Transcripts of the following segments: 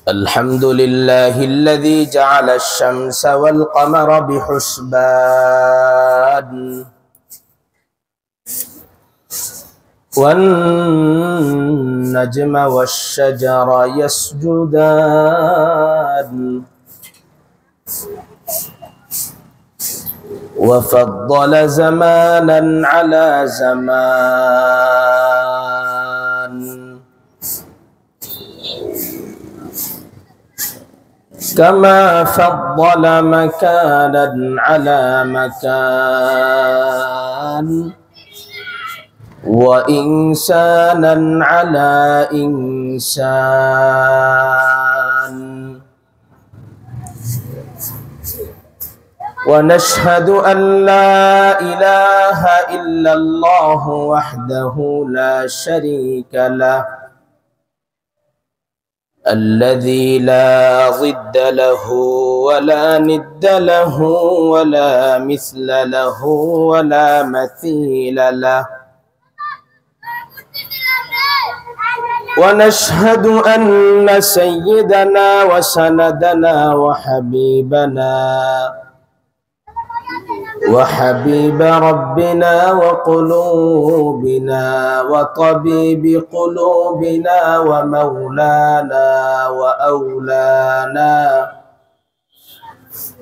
الحمد لله الذي جعل الشمس والقمر بحسبان والنجم والشجر يسجدان وفضل زمانا على زمان كما فضل مكانا على مكان وإنسانا على إنسان ونشهد أن لا إله إلا الله وحده لا شريك له الذي لا ضد له ولا ند له ولا مثل له ولا مثيل له ونشهد أن سيدنا وسندنا وحبيب ربنا وقلوبنا وطبيب قلوبنا ومولانا وأولانا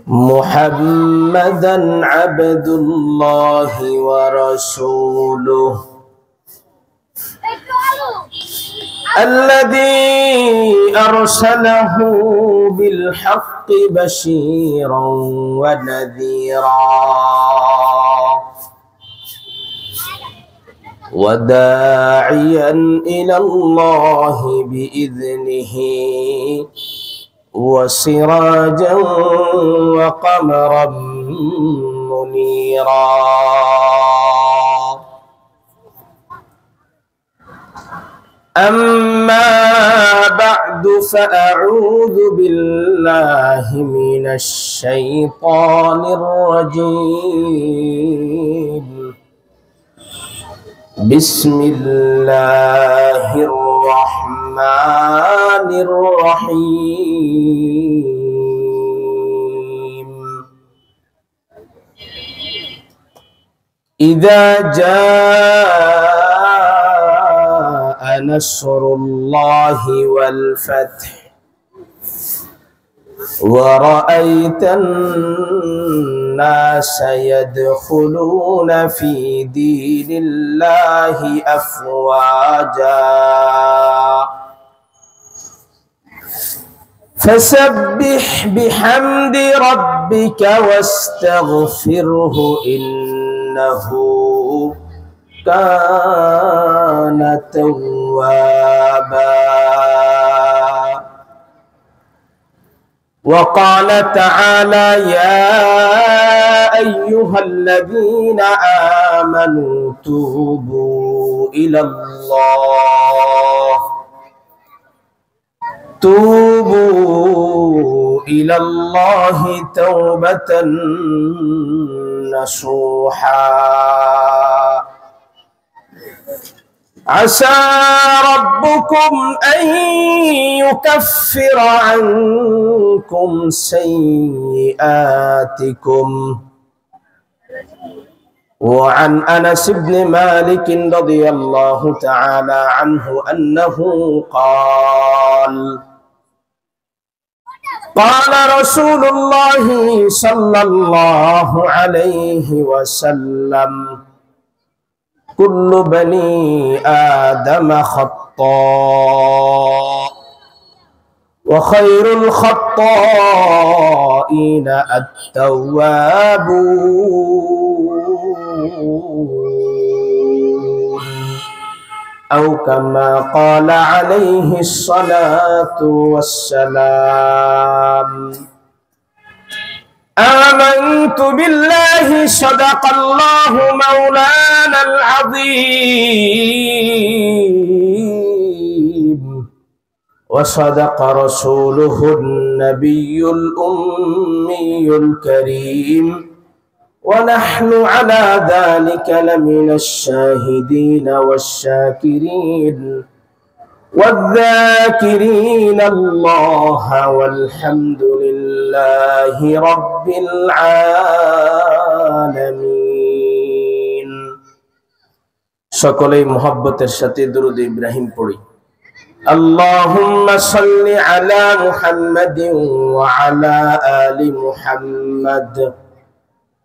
محمدا عبد الله ورسوله الذي أرسله بالحق بشيرا ونذيرا وداعيا إلى الله بإذنه وسراجا وقمرا منيرا أما بعد فأعوذ بالله من الشيطان الرجيم بسم الله الرحمن الرحيم إذا جاء نصر الله والفتح ورأيت الناس يدخلون في دين الله أفواجا فسبح بحمد ربك واستغفره إنه كان توابا وقال تعالى يا أيها الذين آمنوا توبوا إلى الله توبة نصوحا عسى ربكم أن يكفر عنكم سيئاتكم وعن أنس بن مالك رضي الله تعالى عنه أنه قال قال رسول الله صلى الله عليه وسلم كل بني آدم خطاء وخير الخطائين التوابون أو كما قال عليه الصلاة والسلام آمنت بالله صدق الله مولانا العظيم وصدق رسوله النبي الأمي الكريم ونحن على ذلك لمن الشاهدين والشاكرين والذاكرين الله والحمد لله رب العالمين সকলেই মুহাব্বতের সাথে দরুদ ইব্রাহিম পড়ি اللهم صل على محمد وعلى آل محمد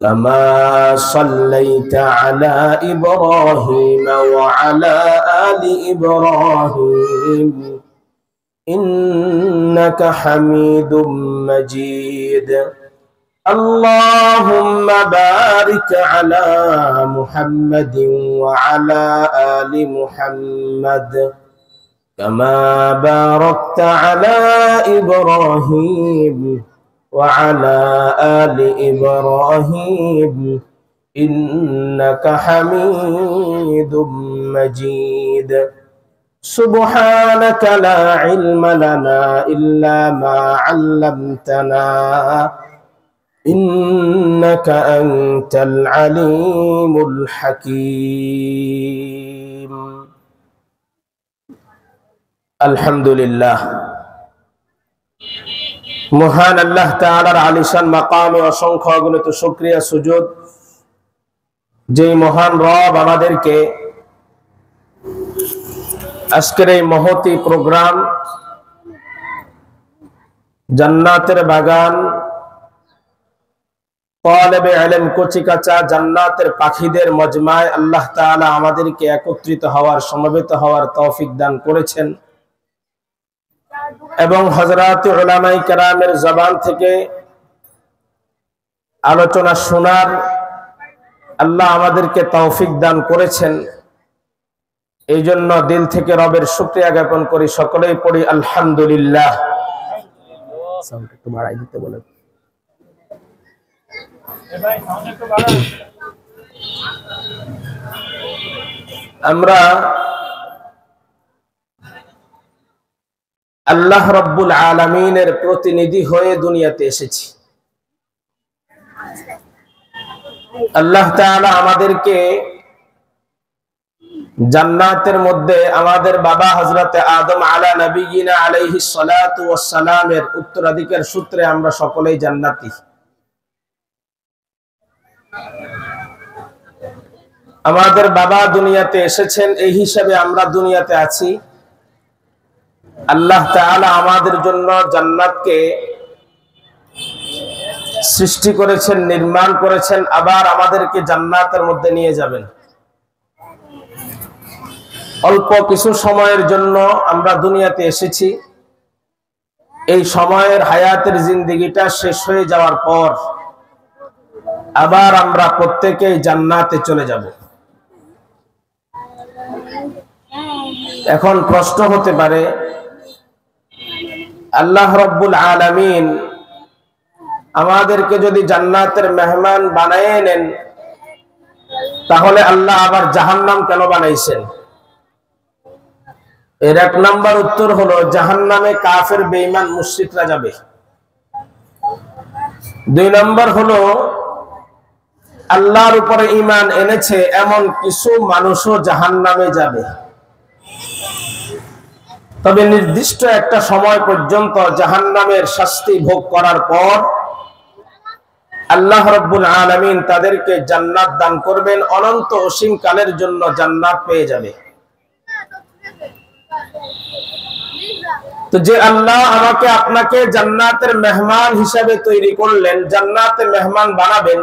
كما صليت على إبراهيم وعلى آل إبراهيم إنك حميد مجيد اللهم بارك على محمد وعلى آل محمد كما باركت على إبراهيم وعلى آل إبراهيم إنك حميد مجيد سبحانك لا علم لنا إلا ما علمتنا إنك أنت العليم الحكيم الحمد لله মহান আল্লাহ তাআলার আলিশান মাকামে অসংখ্য অগণিত শুকরিয়া সুজুদ যে মহান রব আমাদেরকে আজকের এই মহতি প্রোগ্রাম জান্নাতের বাগান তালেবে ইলম কচিকাচা জান্নাতের পাখিদের মজমায় আল্লাহ তাআলা আমাদেরকে একত্রিত হওয়ার সমবেত হওয়ার তৌফিক দান করেছেন এবং হযরত উলামায়ে কেরামের জবান থেকে আলোচনা শোনার আল্লাহ আমাদেরকে তৌফিক দান করেছেন এই জন্য দিল থেকে রবের শুকরিয়া জ্ঞাপন করি সকলেই পড়ি আলহামদুলিল্লাহ সাউন্ড একটু বাড়াই দিতে বলেন ভাই সাউন্ড একটু বাড়ান আমরা আল্লাহ রাব্বুল আলামিনের প্রতিনিধি হয়ে দুনিয়াতে এসেছি আল্লাহ তাআলা আমাদেরকে জান্নাতের মধ্যে আমাদের বাবা হযরত আদম আলা নবিয়িনা আলাইহিস সালাতু ওয়াস সালামের উত্তরাধিকার সূত্রে আমরা সকলেই জান্নাতি আমাদের বাবা দুনিয়াতে এসেছেন এই হিসাবে আমরা দুনিয়াতে আছি আল্লাহ তাআলা আমাদের জন্য জান্নাতকে সৃষ্টি করেছেন নির্মাণ করেছেন আবার আমাদেরকে জান্নাতের মধ্যে নিয়ে যাবেন অল্প কিছু সময়ের জন্য আমরা দুনিয়াতে এসেছি এই সময়ের হায়াতের জিন্দেগিটা শেষ হয়ে যাওয়ার পর আবার আমরা প্রত্যেকেই জান্নাতে চলে যাব এখন প্রশ্ন হতে পারে আল্লাহ রাব্বুল আলামিন আমাদেরকে যদি জান্নাতের মেহমান বানায় নেন তাহলে আল্লাহ আবার জাহান্নাম কেন বানাইছেন এর এক নাম্বার উত্তর হলো জাহান্নামে কাফের বেঈমান মুশরিকরা যাবে দুই নাম্বার হলো আল্লাহর উপরে ঈমান এনেছে এমন কিছু মানুষও জাহান্নামে যাবে তবে নির্দিষ্ট একটা সময় পর্যন্ত জাহান্নামের শাস্তি ভোগ করার পর আল্লাহ রাব্বুল আলামিন তাদেরকে জান্নাত দান করবেন অনন্ত অসীম কালের জন্য জান্নাত পেয়ে যাবে তো যে আল্লাহ আমাকে আপনাকে জান্নাতের মেহমান হিসেবে তৈরি করলেন জান্নাতের মেহমান বানাবেন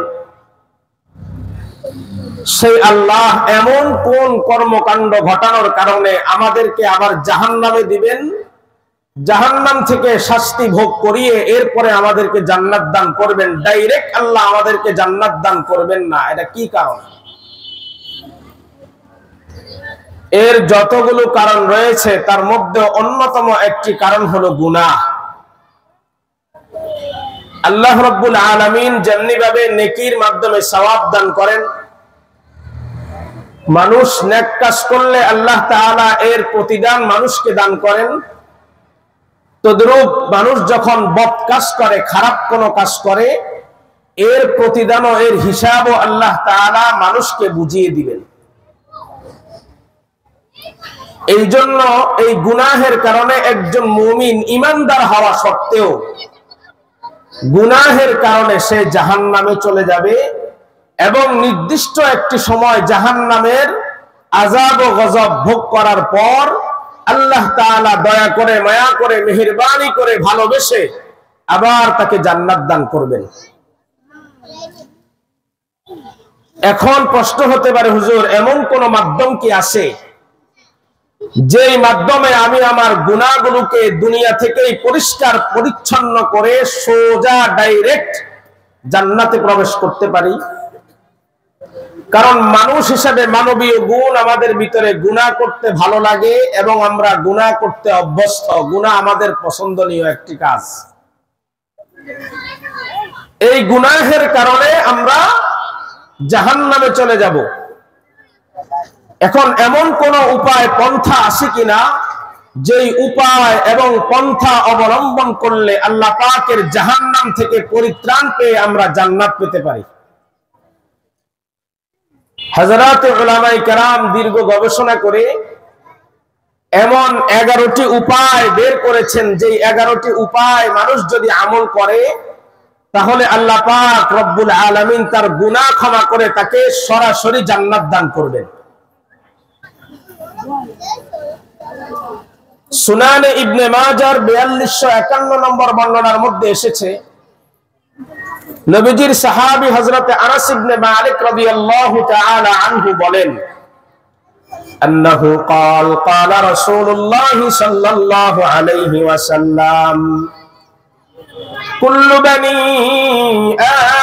সেই আল্লাহ এমন কোন কর্মকাণ্ড ঘটানোর কারণে আমাদেরকে আবার জাহান্নামে দিবেন জাহান্নাম থেকে শাস্তি ভোগ করিয়ে এরপরে আমাদেরকে জান্নাত দান করবেন ডাইরেক্ট আল্লাহ আমাদেরকে জান্নাত দান করবেন না এটা কি কারণ এর যতগুলো কারণ রয়েছে তার মধ্যে অন্যতম একটি কারণ হলো গুনাহ আল্লাহ রাব্বুল আলামিন যেমনি ভাবে নেকির মাধ্যমে সওয়াব দান করেন মানুষ নেক কাজ করলে আল্লাহ তাআলা এর প্রতিদান মানুষকে দান করেন তদ্রূপ মানুষ যখন বদ কাজ করে খারাপ কোনো কাজ করে এর প্রতিদানও এর হিসাবও আল্লাহ তাআলা মানুষকে বুঝিয়ে দিবেন। এই জন্য এই গুনাহের কারণে একজন মুমিন ঈমানদার হওয়া সত্ত্বেও গুনাহের কারণে সে জাহান্নামে চলে যাবে এবং নির্দিষ্ট একটি সময় জাহান্নামের আযাব ও গজব ভোগ করার পর আল্লাহ তাআলা দয়া করে, মায়া করে, মেহেরবানি করে, ভালোবেসে আবার তাকে জান্নাত দান করবেন। এখন প্রশ্ন হতে পারে, হুজুর এমন কোন মাধ্যম কি আছে যেই মাধ্যমে আমি আমার গুনাহগুলোকে দুনিয়া থেকেই পরিষ্কার পরিচ্ছন্ন করে সোজা ডাইরেক্ট জান্নাতে প্রবেশ করতে পারি? কারণ মানুষ হিসাবে মানবীয় গুণ আমাদের ভিতরে গুনাহ করতে ভালো লাগে এবং আমরা গুনাহ করতে অভ্যস্ত। গুনাহ আমাদের পছন্দনীয় একটি কাজ। এই গুনাহের কারণে আমরা জাহান্নামে চলে যাব। এখন এমন কোন উপায় পন্থা আছে কিনা যেই উপায় এবং পন্থা অবলম্বন করলে আল্লাহ পাকের জাহান্নাম থেকে পরিত্রাণ পেয়ে আমরা জান্নাত পেতে পারি? হযরতে উলামায়ে কেরাম দীর্ঘ গবেষণা করে এমন 11টি উপায় বের করেছেন, যেই 11টি উপায় মানুষ যদি আমল করে তাহলে আল্লাহ পাক রব্বুল আলামিন তার গুনাহ ক্ষমা করে তাকে সরাসরি জান্নাত দান করবেন। সুনানে ইবনে মাজার 4251 নম্বর বর্ণনার মধ্যে এসেছে, নবীজির সাহাবী হযরতে আনাস ইবনে মালিক রাদিয়াল্লাহু তাআলা আনহু বলেন, আন্নাহু ক্বাল ক্বালা রাসূলুল্লাহ সাল্লাল্লাহু আলাইহি ওয়াসাল্লাম কুল্লু বানি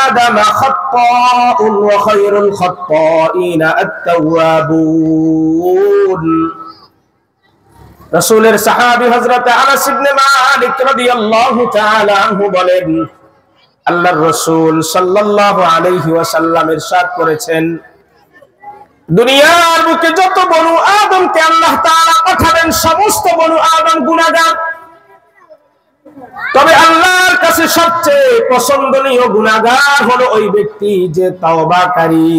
আদম খাত্তাউন ওয়া খায়রুল খাত্তাইনা আত-তাওয়াবুন। রাসূলের সাহাবী হযরতে আনাস ইবনে মালিক রাদিয়াল্লাহু তাআলা আনহু বলেন, আল্লাহর রাসূল সাল্লাল্লাহু আলাইহি ওয়াসাল্লাম ইরশাদ করেছেন, দুনিয়ার বুকে যত বনু আদমকে আল্লাহ তাআলা পাঠাবেন সমস্ত বনু আদম গুনাহগার, তবে আল্লাহর কাছে সবচেয়ে পছন্দনীয় গুনাহগার হলো ওই ব্যক্তি যে তাওবাকারী।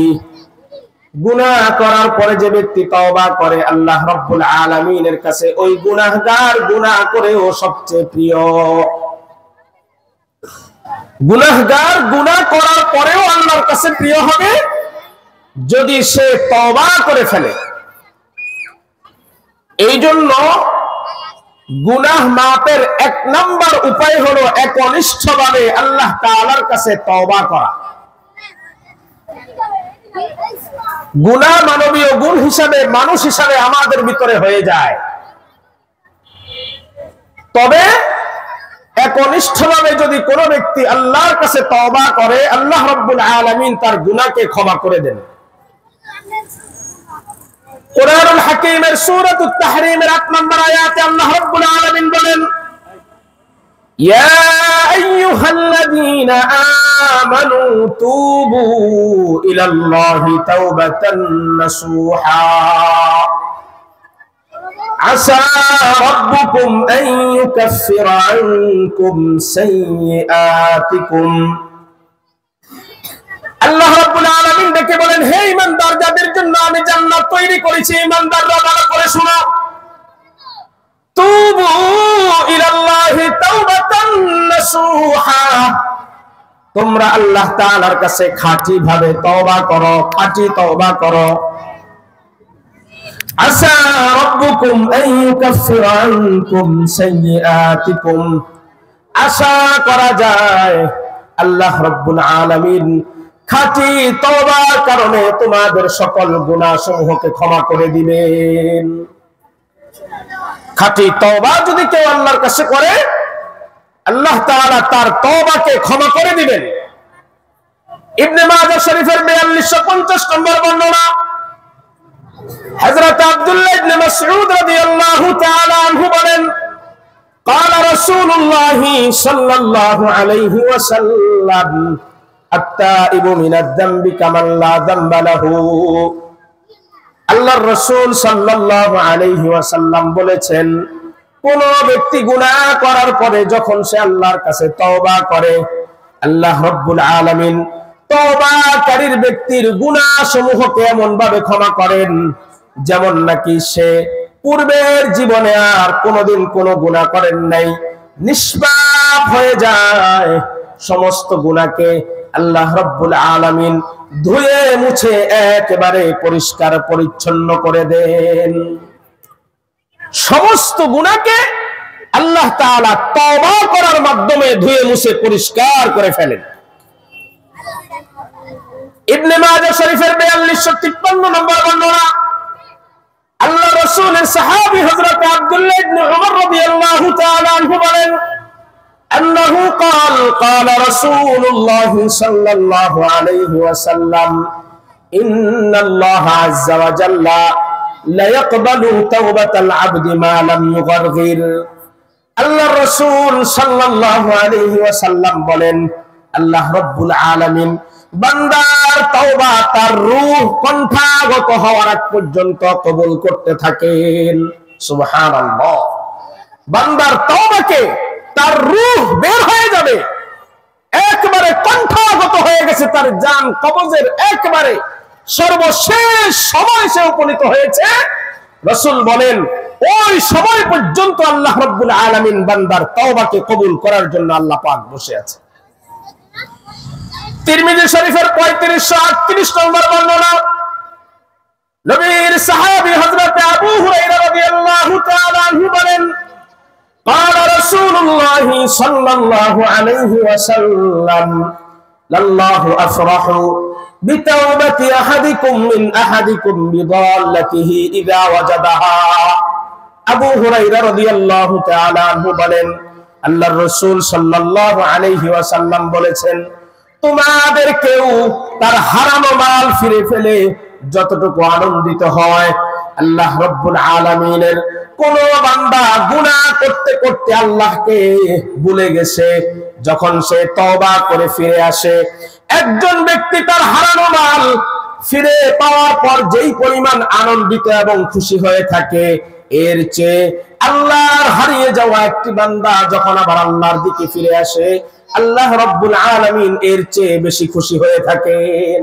গুনাহ করার পরে যে ব্যক্তি তওবা করে আল্লাহ রাব্বুল আলামিনের কাছে ওই গুনাহগার গুনাহ করেও সবচেয়ে প্রিয়। গুনাহগার গুনাহ করার পরেও আল্লাহর কাছে প্রিয় হবে যদি সে তওবা করে ফেলে। এই জন্য গুনাহ মাপের 1 নাম্বার উপায় হলো একনিষ্ঠভাবে আল্লাহ তাআলার কাছে তওবা করা। গুনাহ মানবীয় গুণ হিসাবে, মানুষ হিসাবে আমাদের ভিতরে হয়ে যায়, তবে একনিষ্ঠভাবে যদি কোনো ব্যক্তি আল্লাহর কাছে তওবা করে আল্লাহ রাব্বুল আলামিন তার গুনাহকে ক্ষমা করে দেন। কুরআনুল হাকীমের সূরাতুত তাহরীমের 8 নম্বর আয়াতে আল্লাহ রাব্বুল আলামিন বলেন, ইয়া আইয়ুহাল্লাযীনা আমানু তুবু ইলাল্লাহি তাওবাতান নাসুহা আসা রাব্বুকুম আন ইউকাফফিরা আনকুম সাইয়্যাতিকুম। আল্লাহ রাব্বুল আলামিন ডেকে বলেন, হে ঈমানদার, যাদের জন্য আমি জান্নাত তৈরি করেছি, ঈমানদাররা ভালো করে শোনো, তুবু ইলাল্লাহি তাওবাতান নাসুহা, তোমরা আল্লাহ তাআলার কাছে খাঁটি ভাবে তওবা করো, খাঁটি তওবা করো। আসা রাব্বুকুম আন ইউকাফফিরা আনকুম সাইয়্যাতিকুম, আশা করা যায় আল্লাহ রাব্বুল আলামিন খাঁটি তওবার কারণে তোমাদের সকল গুনাহ সমূহকে ক্ষমা করে দিবেন। খাঁটি তওবা যদি কেউ আল্লাহর কাছে করে আল্লাহ তাআলা তার তওবাকে ক্ষমা করে দিবেন। ইবনে মাজাহ শরীফের 4250 নম্বর বর্ণনা, হযরত আব্দুল্লাহ ইবনে মাসউদ রাদিয়াল্লাহু তাআলা আনহু বলেন, قال رسول الله صلى الله عليه وسلم التائب من الذنب كمن لا ذنب له। আল্লাহর রাসূল সাল্লাল্লাহু আলাইহি ওয়াসাল্লাম বলেছেন, কোন ব্যক্তি গুনাহ করার পরে যখন সে আল্লাহর কাছে তওবা করে আল্লাহ রাব্বুল আলামিন তওবাকারীর ব্যক্তির গুনাহসমূহকে এমন ভাবে ক্ষমা করেন যেমন নাকি সে পূর্বের জীবনে আর কোনোদিন কোনো গুনাহ করেন নাই, নিষ্পাপ হয়ে যায়। সমস্ত গুনাহকে আল্লাহ রাব্বুল আলামিন ধুয়ে মুছে একেবারে পরিষ্কার পরিচ্ছন্ন করে দেন। সমস্ত গুনাহকে আল্লাহ তাআলা তওবা করার মাধ্যমে ধুয়ে মুছে পরিষ্কার করে ফেলেন। ইবনে মাজাহ শরীফের 4253 নম্বর বর্ণনা, আল্লাহ রাসূলের সাহাবী হযরত আব্দুল্লাহ ইবনে উমর রাদিয়াল্লাহু তাআলা আনহু বলেন, আন্নাহু قال رسول الله صلى الله عليه وسلم إن الله عز وجل لا يقبل توبة العبد ما لم يغرغر। আল্লাহ রাসূল সাল্লাল্লাহু আলাইহি ওয়াসাল্লাম বলেন, আল্লাহ রাব্বুল আলামিন বান্দার তওবা তার রূহ কণ্ঠাগত হওয়ার আগ পর্যন্ত কবুল করতে থাকেন। সুবহানাল্লাহ। বান্দার তওবাকে তার রূহ বের হয়ে যাবে, একবারে কণ্ঠাগত হয়ে গেছে, তার জান কবজের একবারে সর্বশেষ সময় সে উপনীত হয়েছে। রাসূল বলেন ওই সময় পর্যন্ত আল্লাহ রাব্বুল আলামিন বান্দার তওবাকে কবুল করার জন্য আল্লাহ পাক বসে আছে। তিরমিজি শরীফের 3538 নম্বর বর্ণনা, নবীর সাহাবী হযরত আবু হুরায়রা রাদিয়াল্লাহু তাআলা আনহু বলেন, قال رسول الله صلى الله عليه وسلم لله أفرح بتوبة أحدكم من أحدكم بضالته إذا وجدها। আবু হুরায়রা রাদিয়াল্লাহু তাআলা আনহু বলেন, আল্লাহর রাসূল সাল্লাল্লাহু আলাইহি ওয়াসাল্লাম বলেছেন, তোমাদের কেউ তার হারানো মাল ফিরে ফেলে যতটুকু আনন্দিত হয়, আল্লাহ রাব্বুল আলামিনের কোন বান্দা গুনাহ করতে করতে আল্লাহকে ভুলে গেছে, যখন সে তওবা করে ফিরে আসে, একজন ব্যক্তি তার হারানো মাল ফিরে পাওয়ার পর যেই পরিমাণ আনন্দিত এবং খুশি হয়ে থাকে, এর চেয়ে আল্লাহর হারিয়ে যাওয়া একটি বান্দা যখন আবার আল্লাহর দিকে ফিরে আসে, আল্লাহ রাব্বুল আলামিন এর চেয়ে বেশি খুশি হয়ে থাকেন।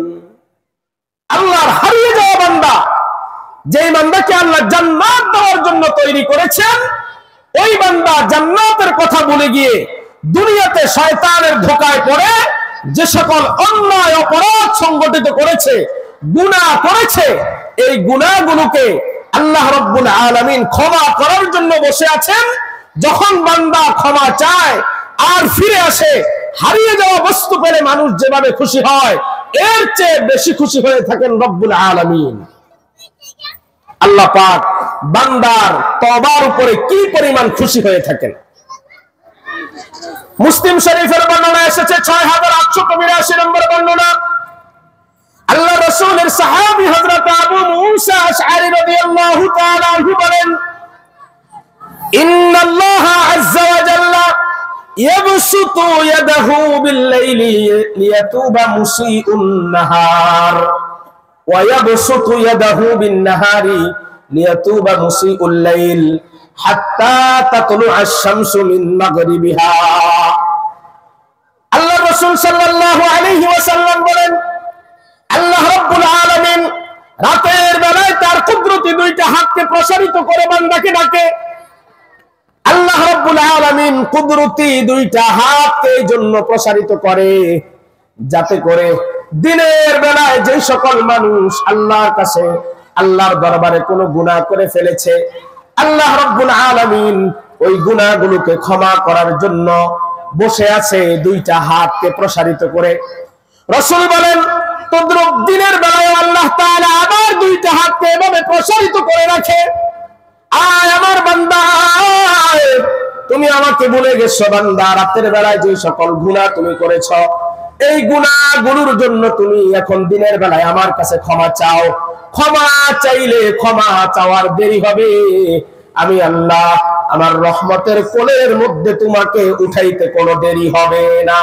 আল্লাহর হারিয়ে যাওয়া বান্দা, যেই বান্দাকে আল্লাহ জান্নাত দেওয়ার জন্য তৈরি করেছেন, ওই বান্দা জান্নাতের কথা ভুলে গিয়ে দুনিয়াতে শয়তানের ধোঁকায় পড়ে যে সকল অন্যায় অপরাধ সংগঠিত করেছে, গুনাহ করেছে, এই গুনাহগুলোকে আল্লাহ রাব্বুল আলামিন ক্ষমা করার জন্য বসে আছেন। যখন বান্দা ক্ষমা চায় আর ফিরে আসে, হারিয়ে যাওয়া বস্তু পেলে মানুষ যেভাবে খুশি হয়, এর চেয়ে বেশি খুশি হয়ে থাকেন রব্বুল আলামিন। আল্লাহ পাক বান্দার তওবার উপরে কি পরিমাণ খুশি হয়ে থাকেন। মুসলিম শরীফের বর্ণনা এসেছে 6882 নম্বর বর্ণনা, আল্লাহ রাসূলের সাহাবী হযরত আবু মুসা আশআরী রাদিয়াল্লাহু তাআলা আনহু বলেন, ইন্নাল্লাহা আযজা ওয়া জাল্লা ইয়াবসুতু ইয়াদাহু বিল-লাইলি লিয়াতুবা মুসিউন নাহার ওয়া ইয়াবসুতু ইয়াদাহু বিন-নাহারি লিয়াতুবা মুসিউল লাইল হাত্তা তাতলুআ আশ-শামসু মিন মাগরিবিহা। আল্লাহ রাসূল সাল্লাল্লাহু আলাইহি ওয়াসাল্লাম বলেন, আল্লাহ রাব্বুল আলামিন রাতের বেলায় তার কুদরতি দুইটা হাতকে প্রসারিত করে বান্দাকে ডাকে। আল্লাহ রাব্বুল আলামিন কুদরতি দুইটা হাতকে এই জন্য প্রসারিত করে যাতে করে দিনের বেলায় যে সকল মানুষ আল্লাহর কাছে, আল্লাহর দরবারে কোনো গুনাহ করে ফেলেছে, আল্লাহ রাব্বুল আলামিন ওই গুনাহগুলোকে ক্ষমা করার জন্য বসে আছে দুইটা হাতকে প্রসারিত করে। রাসূল বলেন, তদ্রুপ দিনের বেলায় আল্লাহ তাআলা আবার দুইটা হাতকে এভাবে প্রসারিত করে রাখে। আয় আমার বান্দা, তুমি আমাকে ভুলে গেছো বান্দা, রাতের বেলায় যে সকল গুনাহ তুমি করেছো, এই গুনাহগুলোর জন্য তুমি এখন দিনের বেলায় আমার কাছে ক্ষমা চাও। ক্ষমা চাইলে ক্ষমা চাওয়ার দেরি হবে, আমি আল্লাহ আমার রহমতের কোলের মধ্যে তোমাকে উঠাইতে কোনো দেরি হবে না।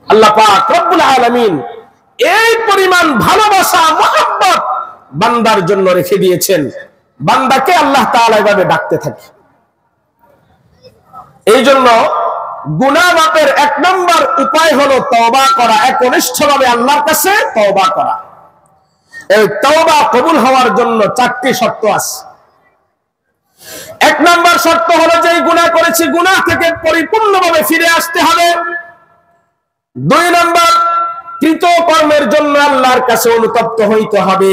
আল্লাহ পাক রব্বুল আলামিন এই পরিমাণ ভালোবাসা মহব্বত বান্দার জন্য রেখে দিয়েছেন, বান্দাকে আল্লাহ তাআলা এভাবে ডাকতে থাকে। এই জন্য গুনাহ মাপের এক নম্বর উপায় হলো তওবা করা, একনিষ্ঠভাবে আল্লাহর কাছে তওবা করা। এই তওবা কবুল হওয়ার জন্য 4টি শর্ত আছে। এক নম্বর শর্ত হলো যে গুনাহ করেছি, গুনাহ থেকে পরিপূর্ণভাবে ফিরে আসতে হবে। 2 নম্বর, কৃত কর্মের জন্য আল্লাহর কাছে অনুতপ্ত হইতে হবে।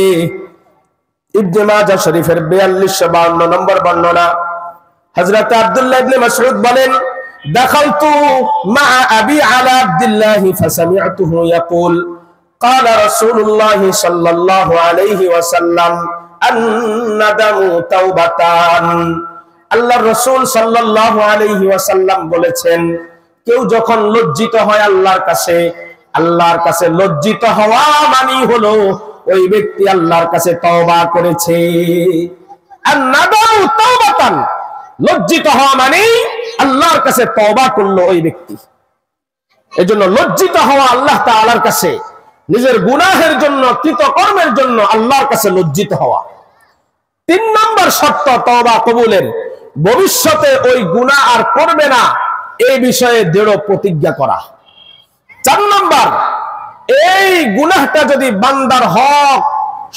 ইবনে মাজাহ শরীফের 4252 নম্বর বর্ণনা, হযরত আব্দুল্লাহ ইবনে মাসউদ বলেন, দাখালতু মা আবি আলা আব্দুল্লাহ ফাসামি'তুহু ইয়াকুল ক্বালা রাসূলুল্লাহ সাল্লাল্লাহু আলাইহি ওয়াসাল্লাম আন-নাদামু তাওবাতান। আল্লাহর রাসূল সাল্লাল্লাহু আলাইহি ওয়াসাল্লাম বলেছেন, কেউ যখন লজ্জিত হয় আল্লাহর কাছে লজ্জিত হওয়া মানে হলো ওই ব্যক্তি আল্লাহর কাছে তওবা করেছে। আন-নাদামু তাওবাতান, লজ্জিত হওয়া মানে আল্লাহর কাছে তওবা করলো ওই ব্যক্তি। এজন্য লজ্জিত হওয়া আল্লাহ তাআলার কাছে, নিজের গুনাহের জন্য, কৃতকর্মের জন্য আল্লাহর কাছে লজ্জিত হওয়া। 3 নম্বর শর্ত তওবা কবুলের, ভবিষ্যতে ওই গুনাহ আর করবে না এই বিষয়ে দৃঢ় প্রতিজ্ঞা করা। 4 নম্বর, এই গুনাহটা যদি বান্দার হক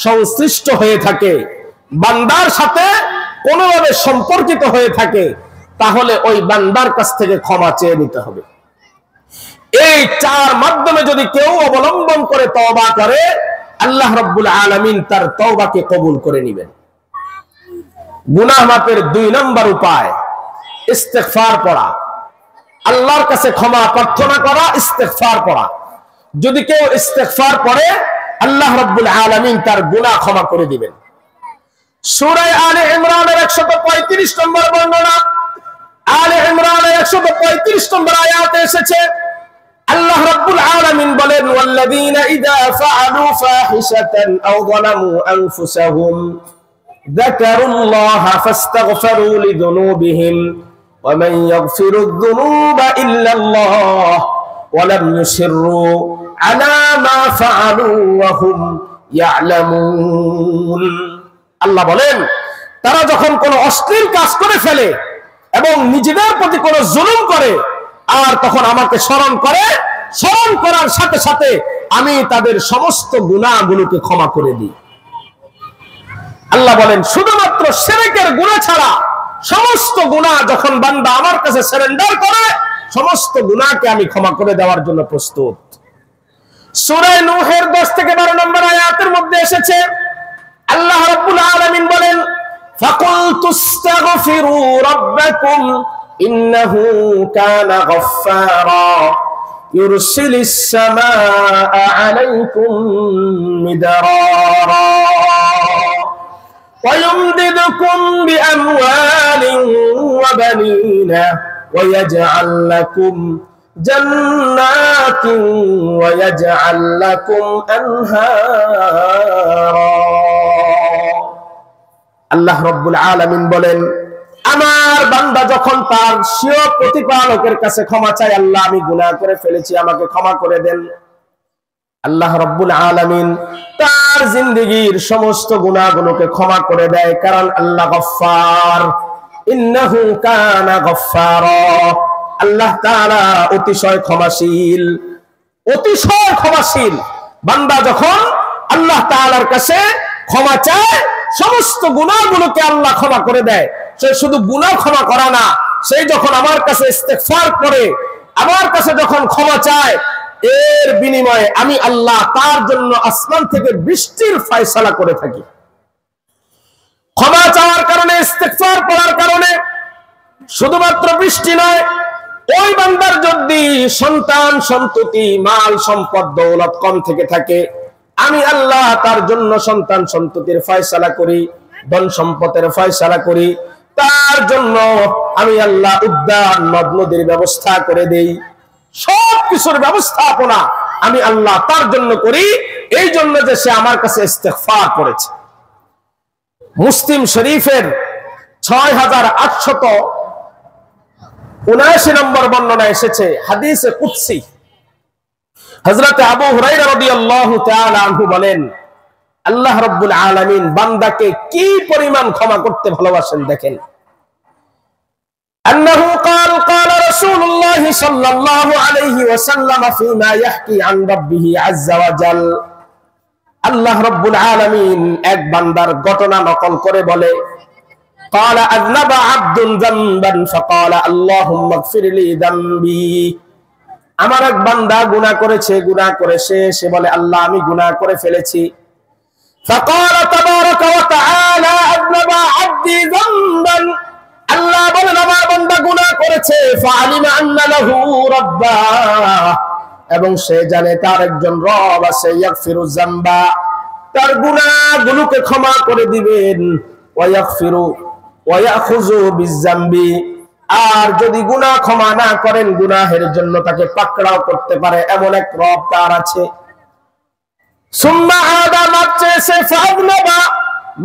সংশ্লিষ্ট হয়ে থাকে, বান্দার সাথে কোনোভাবে সম্পর্কিত হয়ে থাকে, তাহলে ওই বান্দার কাছ থেকে ক্ষমা চেয়ে নিতে হবে। এই 4 মাধ্যমে যদি কেউ অবলম্বন করে তওবা করে, আল্লাহ রাব্বুল আলামিন তার তওবাকে কবুল করে নেবেন। গুনাহ মাপের 2 নম্বর উপায় ইস্তেগফার পড়া, আল্লাহর কাছে ক্ষমা প্রার্থনা করা, ইস্তেগফার পড়া। যদি কেউ ইস্তেগফার পড়ে, আল্লাহ রাব্বুল আলামিন তার গুনাহ ক্ষমা করে দিবেন। সূরা আলে ইমরানের 135 নম্বর বর্ণনা, আলে ইমরানের 135 নম্বর আয়াতে এসেছে, আল্লাহ রাব্বুল আলামিন বলেন, ওয়াল্লাযীনা ইযা ফাআলু ফাহিশাতান আও যালামু আনফুসাহুম যাকারুল্লাহা ফাস্তাগফিরু লিযুনুবিহিম ওয়া মান ইয়াগফিরুয যুনুবা ইল্লাল্লাহ ওয়া লাম ইউসিররু আলা মা ফাআলু ওয়া হুম ইয়ালামুন। আল্লাহ বলেন, তারা যখন কোনো অশ্লীল কাজ করে ফেলে এবং নিজেদের প্রতি কোনো জুলুম করে, আর তখন আমাকে স্মরণ করে, স্মরণ করার সাথে সাথে আমি তাদের সমস্ত গুনাহগুলোকে ক্ষমা করে দিই। আল্লাহ বলেন, শুধুমাত্র শিরকের গুনাহ ছাড়া সমস্ত গুনাহ যখন বান্দা আমার কাছে সারেন্ডার করে, সমস্ত গুনাহকে আমি ক্ষমা করে দেওয়ার জন্য প্রস্তুত। সূরা নূহের 10 থেকে 12 নম্বর আয়াতের মধ্যে এসেছে, আল্লাহ রাব্বুল আলামিন বলেন, ফাকুলতুস্তাগফিরু রাব্বাকুম ইন্নাহু কানা গাফফারা ইউরসিলিস সামাআ আলাইকুম মিদরারা ওয়া ইউমদিদকুম বিআমওয়ালিন ওয়া বানিনা ওয়া ইয়াজআল লাকুম জান্নাতিন ওয়া ইয়াজআল লাকুম আনহারা। আল্লাহ রাব্বুল আলামিন বলেন, আমার বান্দা যখন তার স্বীয় প্রতিপালকের কাছে ক্ষমা চায়, আল্লাহ আমি গুনাহ করে ফেলেছি, আমাকে ক্ষমা করে দেন, আল্লাহ রাব্বুল আলামিন তার জিন্দেগীর সমস্ত গুনাহগুলোকে ক্ষমা করে দেয়। কারণ আল্লাহ গফফার, ইন্নাহু কানা গফফারা, আল্লাহ তাআলা অতিশয় ক্ষমাশীল, অতিশয় ক্ষমাশীল। বান্দা যখন আল্লাহ তাআলার কাছে ক্ষমা চায়, সমস্ত গুনাহগুলোকে আল্লাহ ক্ষমা করে দেয়। সে শুধু গুনাহ ক্ষমা করা না, সে যখন আমার কাছে ইস্তেগফার করে, আমার কাছে যখন ক্ষমা চায়, এর বিনিময়ে আমি আল্লাহ তার জন্য আসমান থেকে বৃষ্টির ফয়সালা করে থাকি। ক্ষমা চাওয়ার কারণে, ইস্তেগফার করার কারণে শুধুমাত্র বৃষ্টি নয়, ওই বান্দার যদি সন্তান সন্ততি, মাল সম্পদ দৌলত কম থেকে থাকে, আমি আল্লাহ তার জন্য সন্তান সন্ততির ফয়সালা করি, ধন সম্পদের ফয়সালা করি, তার জন্য আমি আল্লাহ উদ্যান নদ নদীর ব্যবস্থা করে দেই, সব কিছুর ব্যবস্থাপনা আমি আল্লাহ তার জন্য করি, এই জন্য যে সে আমার কাছে ইস্তেগফার করেছে। মুসলিম শরীফের 6879 নম্বর বর্ণনা এসেছে, হাদিসে কুদসি, হযরত আবু হুরায়রা রাদিয়াল্লাহু তাআলা আনহু বলেন, আল্লাহ রাব্বুল আলামিন বান্দাকে কি পরিমাণ ক্ষমা করতে ভালোবাসেন দেখেন। আন্নাহু ক্বাল ক্বালা রাসূলুল্লাহ রাসূলুল্লাহ সাল্লাল্লাহু আলাইহি ওয়াসাল্লাম ফিমা ইয়াহকি আন রাব্বিহি আযজা ওয়া জাল, আল্লাহ রাব্বুল আলামিন এক বান্দার ঘটনা নকল করে বলে, قال أذنب عبد ذنبا فقال اللهم اغفر لي ذنبي, আমার এক বান্দা গুনাহ করেছে সে বলে আল্লাহ আমি গুনাহ করে ফেলেছি। فقال تبارك وتعالى أذنب عبدي ذنبا, আল্লাহ বলেন আমার বান্দা গুনাহ করেছে, فعلم أن له ربا, এবং সে জানে তার একজন রব আছে, ইয়াগফিরু যামবা, তার গুনাহগুলোকে ক্ষমা করে দিবেন, ওয়া ইয়াগফিরু ওয়া ইয়াখুযু বিযামবি, আর যদি গুনাহ ক্ষমা না করেন গুনাহের জন্য তাকে পাকড়াও করতে পারে এমন এক রব তার আছে। সুম্মা আদা মারছে ফাযনাবা,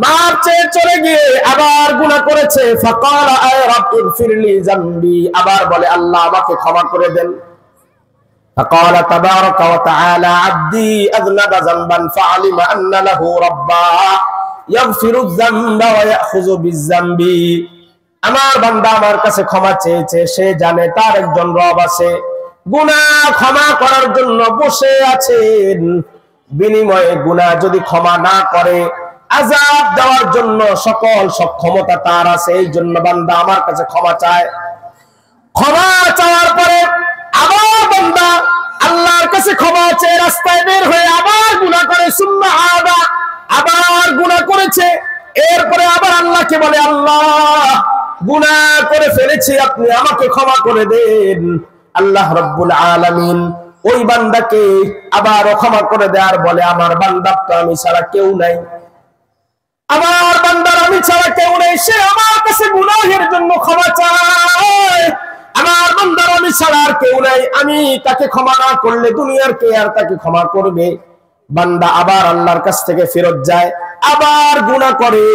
মারছে চলে গিয়ে আবার গুনাহ করেছে, ফাকালা আয় রাব্বি ইগফিরলি যামবি, আবার বলে আল্লাহ আমাকে ক্ষমা করে দেন। فقال تبارك وتعالى عبدي أذنب ذنبا فعلم أن له ربا يغفر الذنب ويأخذ بالذنب, আমার বান্দা আমার কাছে ক্ষমা চেয়েছে, সে জানে তার একজন রব আছে, গুনাহ ক্ষমা করার জন্য বসে আছেন, বিনিময়ে গুনাহ যদি ক্ষমা না করে আযাব দেওয়ার জন্য সকল সক্ষমতা তার আছে, এই জন্য বান্দা আমার কাছে ক্ষমা চায়। ক্ষমা চাওয়ার পরে আবার বান্দা আল্লাহর কাছে ক্ষমা চেয়ে রাস্তায় বের হয়ে আবার গুনাহ করে, সুম্মা আদা, আবার গুনাহ করেছে, এরপরে আবার আল্লাহকে বলে আল্লাহ গুনাহ করে ফেলেছি আপনি আমাকে ক্ষমা করে দেন। আল্লাহ রাব্বুল আলামিন ওই বান্দাকে আবার ক্ষমা করে দেয় আর বলে আমার বান্দা তো আমি ছাড়া কেউ নাই, আমার বান্দার আমি ছাড়া কেউ নেই, সে আমার কাছে গুনাহের জন্য ক্ষমা চায়, আমার বান্দার আমি ছাড়া আর কেউ নাই, আমি তাকে ক্ষমা না করলে দুনিয়ার কে আর তাকে ক্ষমা করবে। বান্দা আবার আল্লাহর কাছ থেকে ফেরত যায়, আবার গুনাহ করে,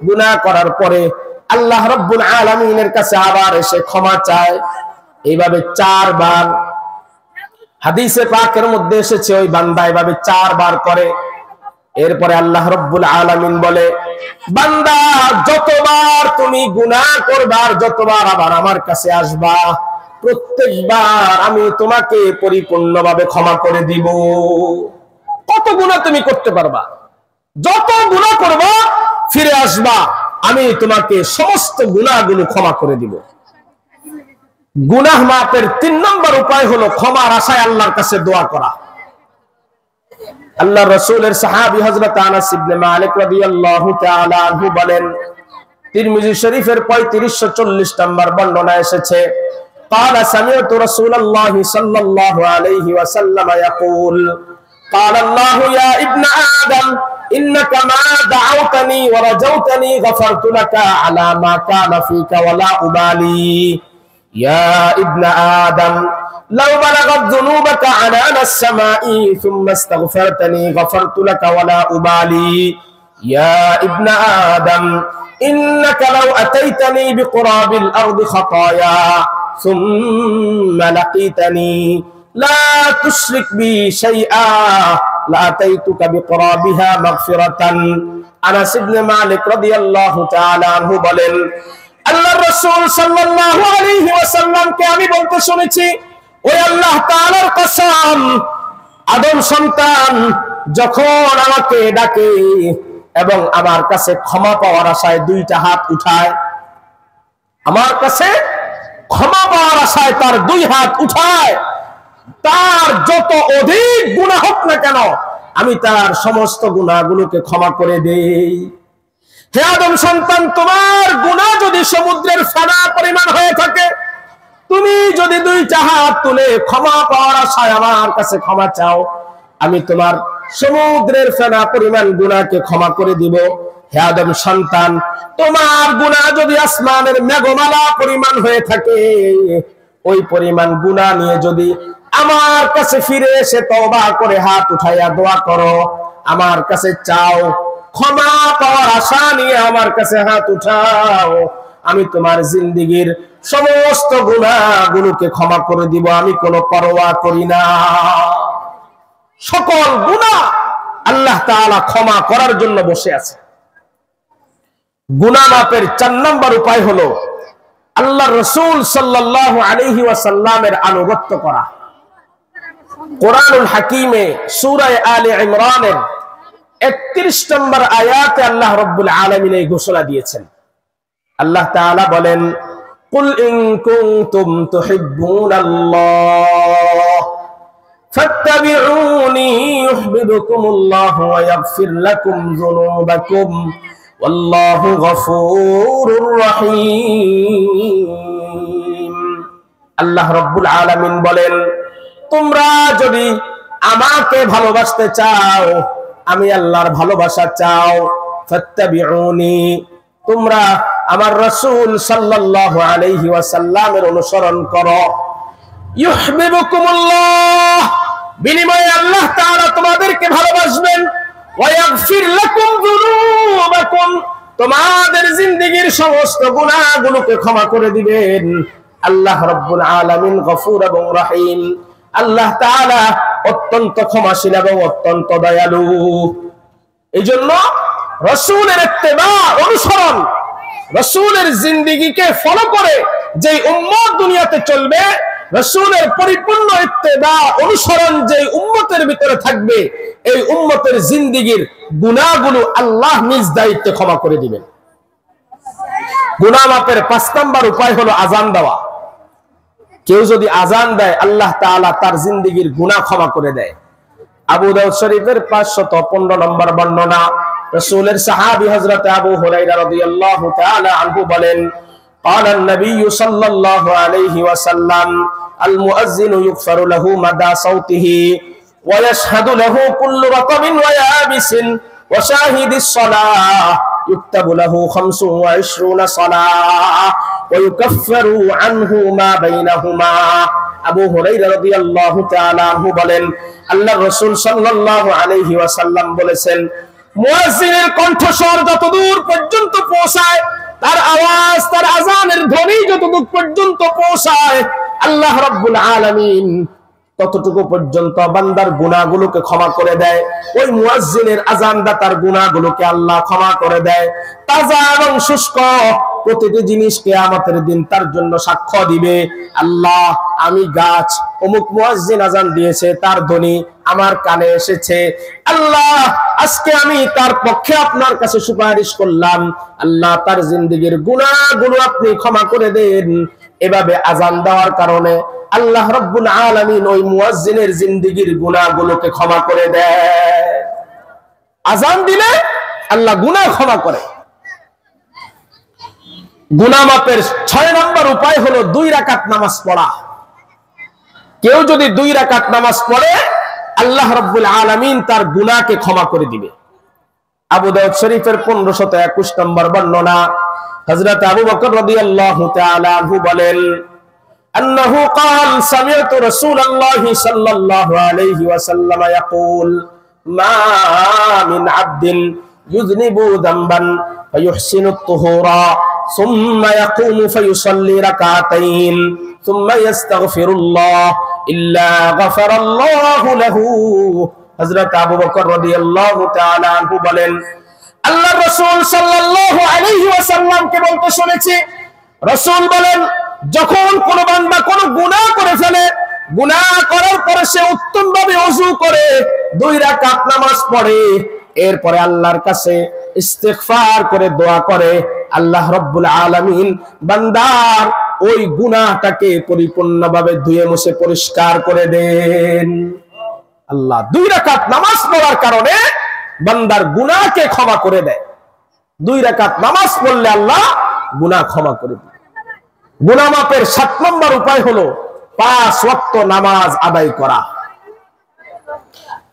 গুনাহ করার পরে আল্লাহ রাব্বুল আলামিনের কাছে আবার এসে ক্ষমা চায়। এইভাবে 4 বার হাদিসে পাকের মধ্যে এসেছে, ওই বান্দা এভাবে 4 বার করে। এরপরে আল্লাহ রাব্বুল আলামিন বলে বান্দা যতবার তুমি গুনাহ করবা আর যতবার আবার আমার কাছে আসবা, প্রত্যেকবার আমি তোমাকে পরিপূর্ণভাবে ক্ষমা করে দিব। কত গুনাহ তুমি করতে পারবা, যত গুনাহ করবা ফিরে আসবা, আমি তোমাকে সমস্ত গুনাহগুলো ক্ষমা করে দিব। গুনাহ মাফের 3 নম্বর উপায় হলো ক্ষমার আশায় আল্লাহর কাছে দোয়া করা। আল্লাহ রাসূলের সাহাবী হযরত আনাস ইবনে মালিক রাদিয়াল্লাহু তাআলা আনহু বলেন, তিরমিজি শরীফের 3540 নম্বর বর্ণনা এসেছে, قال سمعت رسول الله صلى الله عليه وسلم يقول قال الله يا ابن آدم إنك ما دعوتني ورجوتني غفرت لك على ما كان فيك ولا أبالي يا ابن آدم لو بلغت ذنوبك عنان السماء ثم استغفرتني غفرت لك ولا أبالي يا ابن آدم إنك لو أتيتني بقراب الأرض خطايا ثم لقيتني لا تشرك بي شيئا لأتيتك بقرابها مغفرة। আনাস ইবনে মালিক রাদিয়াল্লাহু তাআলা আনহু বলেন, আল্লাহর রাসূল সাল্লাল্লাহু আলাইহি ওয়াসাল্লামকে আমি বলতে শুনেছি, ওই আল্লাহ তাআলার কসম, আদম সন্তান যখন আমাকে ডাকে এবং আমার কাছে ক্ষমা পাওয়ার আশায় 2টা হাত উঠায়, আমার কাছে ক্ষমা পাওয়ার আশায় তার 2 হাত উঠায়, তার যত অধিক গুনাহ হোক না কেন আমি তার সমস্ত গুনাহগুলোকে ক্ষমা করে দেই। হে আদম সন্তান, তোমার গুনাহ যদি সমুদ্রের ফেনা পরিমাণ হয়ে থাকে, তুমি যদি 2টা হাত তুলে ক্ষমা পাওয়ার আশায় আমার কাছে ক্ষমা চাও, আমি তোমার সমুদ্রের ফেনা পরিমাণ গুনাহকে ক্ষমা করে দিব। হে আদম সন্তান, তোমার গুনাহ যদি আসমানের মেঘমালা পরিমাণ হয়ে থাকে, ওই পরিমাণ গুনাহ নিয়ে যদি আমার কাছে ফিরে এসে তওবা করে হাত উঠাইয়া দোয়া করো, আমার কাছে চাও, ক্ষমা পাওয়ার আশা নিয়ে আমার কাছে হাত উঠাও, আমি তোমার জিন্দেগীর সমস্ত গুনাহগুলোকে ক্ষমা করে দিব, আমি কোনো পরোয়া করি না। সকল গুনাহ আল্লাহ তাআলা ক্ষমা করার জন্য বসে আছে। গুনাহ মাপের 4 নম্বর উপায় হলো আল্লাহ রাসূল সাল্লাল্লাহু আলাইহি ওয়াসাল্লামের আনুগত্য করা। কোরআনুল হাকিমে সূরা আলে ইমরানের 31 নম্বর আয়াতে আল্লাহ রাব্বুল আলামিন এই ঘোষণা দিয়েছেন। আল্লাহ তাআলা বলেন, কুল ইন কুনতুম তুহিব্বুনাল্লাহ ফাত্তাবিউনি ইউহিব্বুকুমুল্লাহু ওয়া ইয়াগফির লাকুম যুনুবাকুম ওয়াল্লাহু গফুরুর রহিম। আল্লাহ রাব্বুল আলামিন বলেন, তোমরা যদি আমাকে ভালোবাসতে চাও, আমি আল্লাহর ভালোবাসা চাও, ফাত্তাবিউনি, তোমরা আমার রাসূল সাল্লাল্লাহু আলাইহি ওয়াসাল্লামের অনুসরণ করো। ইউহিব্বুকুমুল্লাহ, বিনিময়ে আল্লাহ তাআলা তোমাদেরকে ভালোবাসবেন। ওয়া ইয়াগফির লাকুম যুনুবাকুম, তোমাদের জিন্দেগীর সমস্ত গুনাহগুলোকে ক্ষমা করে দিবেন। আল্লাহ রাব্বুল আলামিন গফুর এবং রহিম, আল্লাহ তাআলা অত্যন্ত ক্ষমাশীল এবং অত্যন্ত দয়ালু। এইজন্য রাসূলের ইত্তেবা, অনুসরণ, রাসূলের জিন্দেগীকে ফলো করে যে উম্মত দুনিয়াতে চলবে, রাসূলের পরিপূর্ণ ইত্তেবা, অনুসরণ যে উম্মতের ভিতরে থাকবে, এই উম্মতের জিন্দেগীর গুনাহগুলো আল্লাহ নিজ দায়িত্বে ক্ষমা করে দিবেন। গুনাহ মাপের 5 নম্বর উপায় হলো আযান দেওয়া। কেউ যদি আযান দেয়, আল্লাহ তাআলা তার জিন্দেগীর গুনাহ ক্ষমা করে দেয়। আবু দাউদ শরীফের 515 নম্বর বর্ণনা, রাসূলের সাহাবী হযরত আবু হুরায়রা রাদিয়াল্লাহু তাআলা আনহু বলেন, قال النبي صلى الله عليه وسلم المؤذن يغفر له مدى صوته ويشهد له كل رطب ويابس وشاهد الصلاة يكتب له 25 صلاة ويكفر عنه ما بينهما। আবু হুরায়রা রাদিয়াল্লাহু তাআলা আনহু বলেন, আল্লাহর রাসূল সাল্লাল্লাহু আলাইহি ওয়াসাল্লাম বলেছেন, মুয়াজ্জিনের কণ্ঠস্বর যতদূর পর্যন্ত পৌঁছায়, তার আওয়াজ, তার আযানের ধ্বনি যতদূর পর্যন্ত পৌঁছায়, আল্লাহ রাব্বুল আলামিন ততটুকু পর্যন্ত বান্দার গুনাহগুলোকে ক্ষমা করে দেয়। ওই মুয়াজ্জিনের আযানদাতার গুনাহগুলোকে আল্লাহ ক্ষমা করে দেয়। তাজা এবং শুষ্ক প্রতিটি জিনিস কিয়ামতের দিন তার জন্য সাক্ষ্য দিবে, আল্লাহ, আমি গাছ, অমুক মুয়াজ্জিন আযান দিয়েছে, তার ধ্বনি আমার কানে এসেছে, আল্লাহ আজকে আমি তার পক্ষে আপনার কাছে সুপারিশ করলাম, আল্লাহ তার জিন্দেগীর গুনাহগুলো আপনি ক্ষমা করে দেন। এভাবে আযান দেওয়ার কারণে আল্লাহ রাব্বুল আলামিন ওই মুয়াজ্জিনের জিন্দেগীর গুনাহগুলোকে ক্ষমা করে দেয়। আযান দিলে আল্লাহ গুনাহ ক্ষমা করে। গুনাহ মাপের 6 নম্বর উপায় হলো 2 রাকাত নামাজ পড়া। কেউ যদি 2 রাকাত নামাজ পড়ে, আল্লাহ রাব্বুল আলামিন তার গুনাহকে ক্ষমা করে দিবে। আবু দাউদ শরীফের 1521 নম্বর বর্ণনা, হযরত আবু বকর রাদিয়াল্লাহু তাআলা আনহু বলেন, أنه قال سمعت رسول الله صلى الله عليه وسلم يقول ما من عبد يذنب ذنبا فيحسن الطهور ثم يقوم فيصلي ركعتين ثم يستغفر الله إلا غفر الله له। হযরত আবু বকর রাদিয়াল্লাহু তাআলা আনহু বলেন, আল্লাহর রাসূল সাল্লাল্লাহু আলাইহি ওয়াসাল্লাম কে বলতে শুনেছি, রাসূল বলেন, যখন কোন বান্দা কোন গুনাহ করে ফেলে, গুনাহ করার পরে সে উত্তমভাবে ওযু করে 2 রাকাত নামাজ পড়ে, এরপরে আল্লাহর কাছে ইস্তিগফার করে দোয়া করে, আল্লাহ রাব্বুল আলামিন বান্দার ওই গুনাহটাকে পরিপূর্ণভাবে ধুয়ে মুছে পরিষ্কার করে দেন। আল্লাহ 2 রাকাত নামাজ পড়ার কারণে বান্দার গুনাহকে ক্ষমা করে দেয়। 2 রাকাত নামাজ পড়লে আল্লাহ গুনাহ ক্ষমা করে দেয়। গুনাহ মাপের 7 নম্বর উপায় হলো 5 ওয়াক্ত নামাজ আদায় করা।